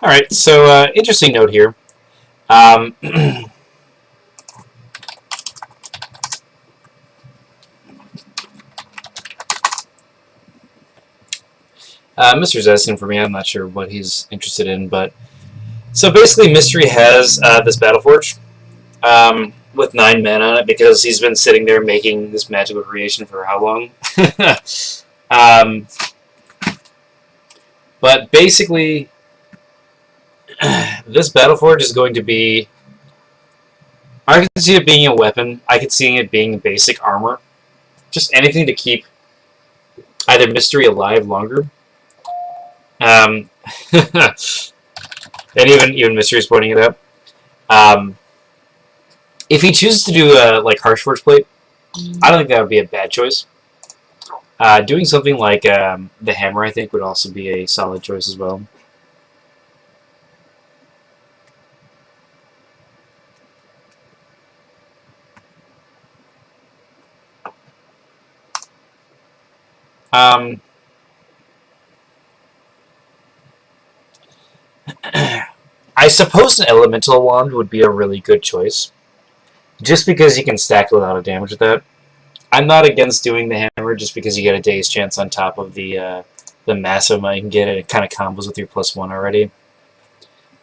All right, so interesting note here. Um, Mystery's asking for me. I'm not sure what he's interested in, but so basically, Mystery has this Battleforge with 9 men on it because he's been sitting there making this magical creation for how long? um, but basically, this Battleforge is going to be. I can see it being a weapon. I can see it being basic armor. Just anything to keep either Mystery alive longer. Um, and even Mystery's pointing it out. Um, if he chooses to do like Harsh Forge Plate, I don't think that would be a bad choice. Doing something like the hammer, I think, would also be a solid choice as well. Um, I suppose an Elemental Wand would be a really good choice, just because you can stack a lot of damage with that. I'm not against doing the hammer, just because you get a day's chance on top of the massive amount you can get, and it kind of combos with your +1 already.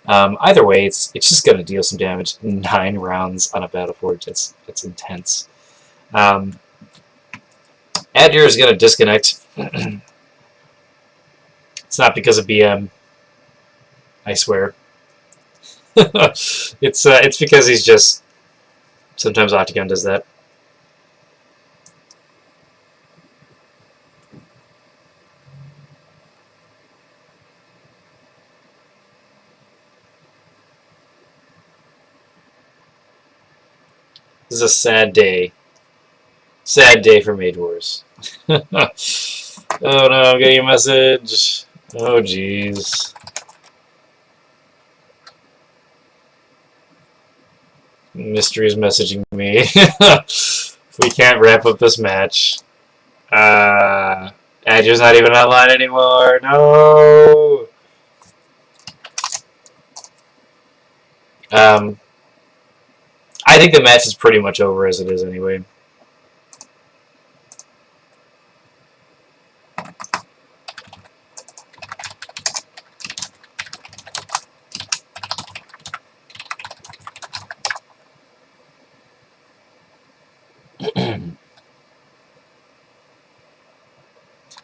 Either way, it's just going to deal some damage. 9 rounds on a Battleforge, it's intense. Adir is going to disconnect. It's not because of BM, I swear. It's because he's just sometimes Octagon does that. This is a sad day. Sad day for Mage Wars. Oh no, I'm getting a message. Oh jeez. Mystery is messaging me. We can't wrap up this match. Adir's not even online anymore. No. I think the match is pretty much over as it is anyway.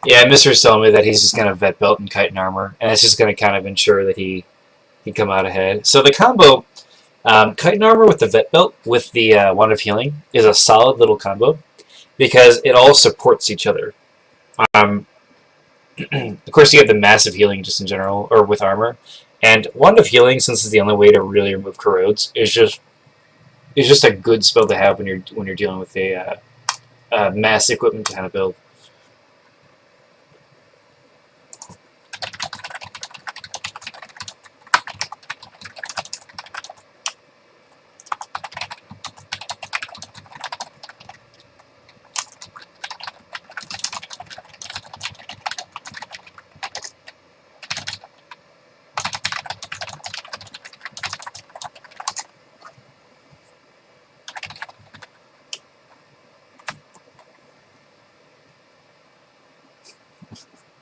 Yeah, Mystery's telling me that he's just going to vet belt and chitin armor, and it's just going to kind of ensure that he come out ahead. So the combo, chitin armor with the vet belt with the wand of healing is a solid little combo because it all supports each other. Of course, you have the massive healing just in general, or with armor, and wand of healing, since it's the only way to really remove corrodes, is just a good spell to have when you're dealing with a mass equipment kind of build.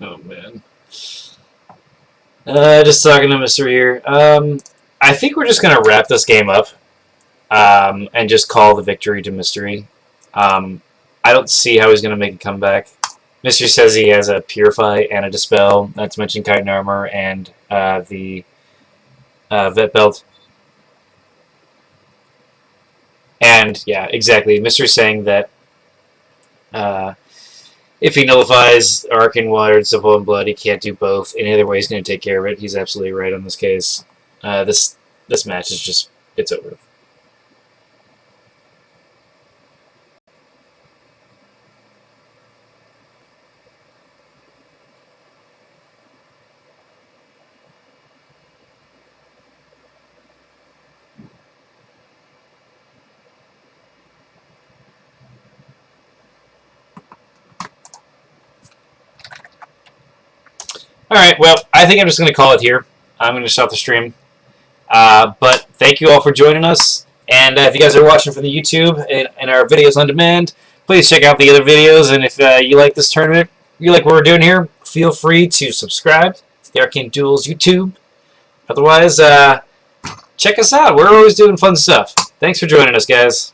Oh man. Just talking to Mystery here. I think we're just gonna wrap this game up, and just call the victory to Mystery. I don't see how he's gonna make a comeback. Mystery says he has a Purify and a Dispel, not to mention Chitin Armor and the Vet Belt. And yeah, exactly. Mystery's saying that if he nullifies Arcane Water and Civil and Blood, he can't do both. Any other way, he's going to take care of it. He's absolutely right on this case. This match is just, it's over. Alright, well, I think I'm just going to call it here. I'm going to stop the stream. But thank you all for joining us. And if you guys are watching for the YouTube and our videos on demand, please check out the other videos. And if you like this tournament, you like what we're doing here, feel free to subscribe to the Arcane Duels YouTube. Otherwise, check us out. We're always doing fun stuff. Thanks for joining us, guys.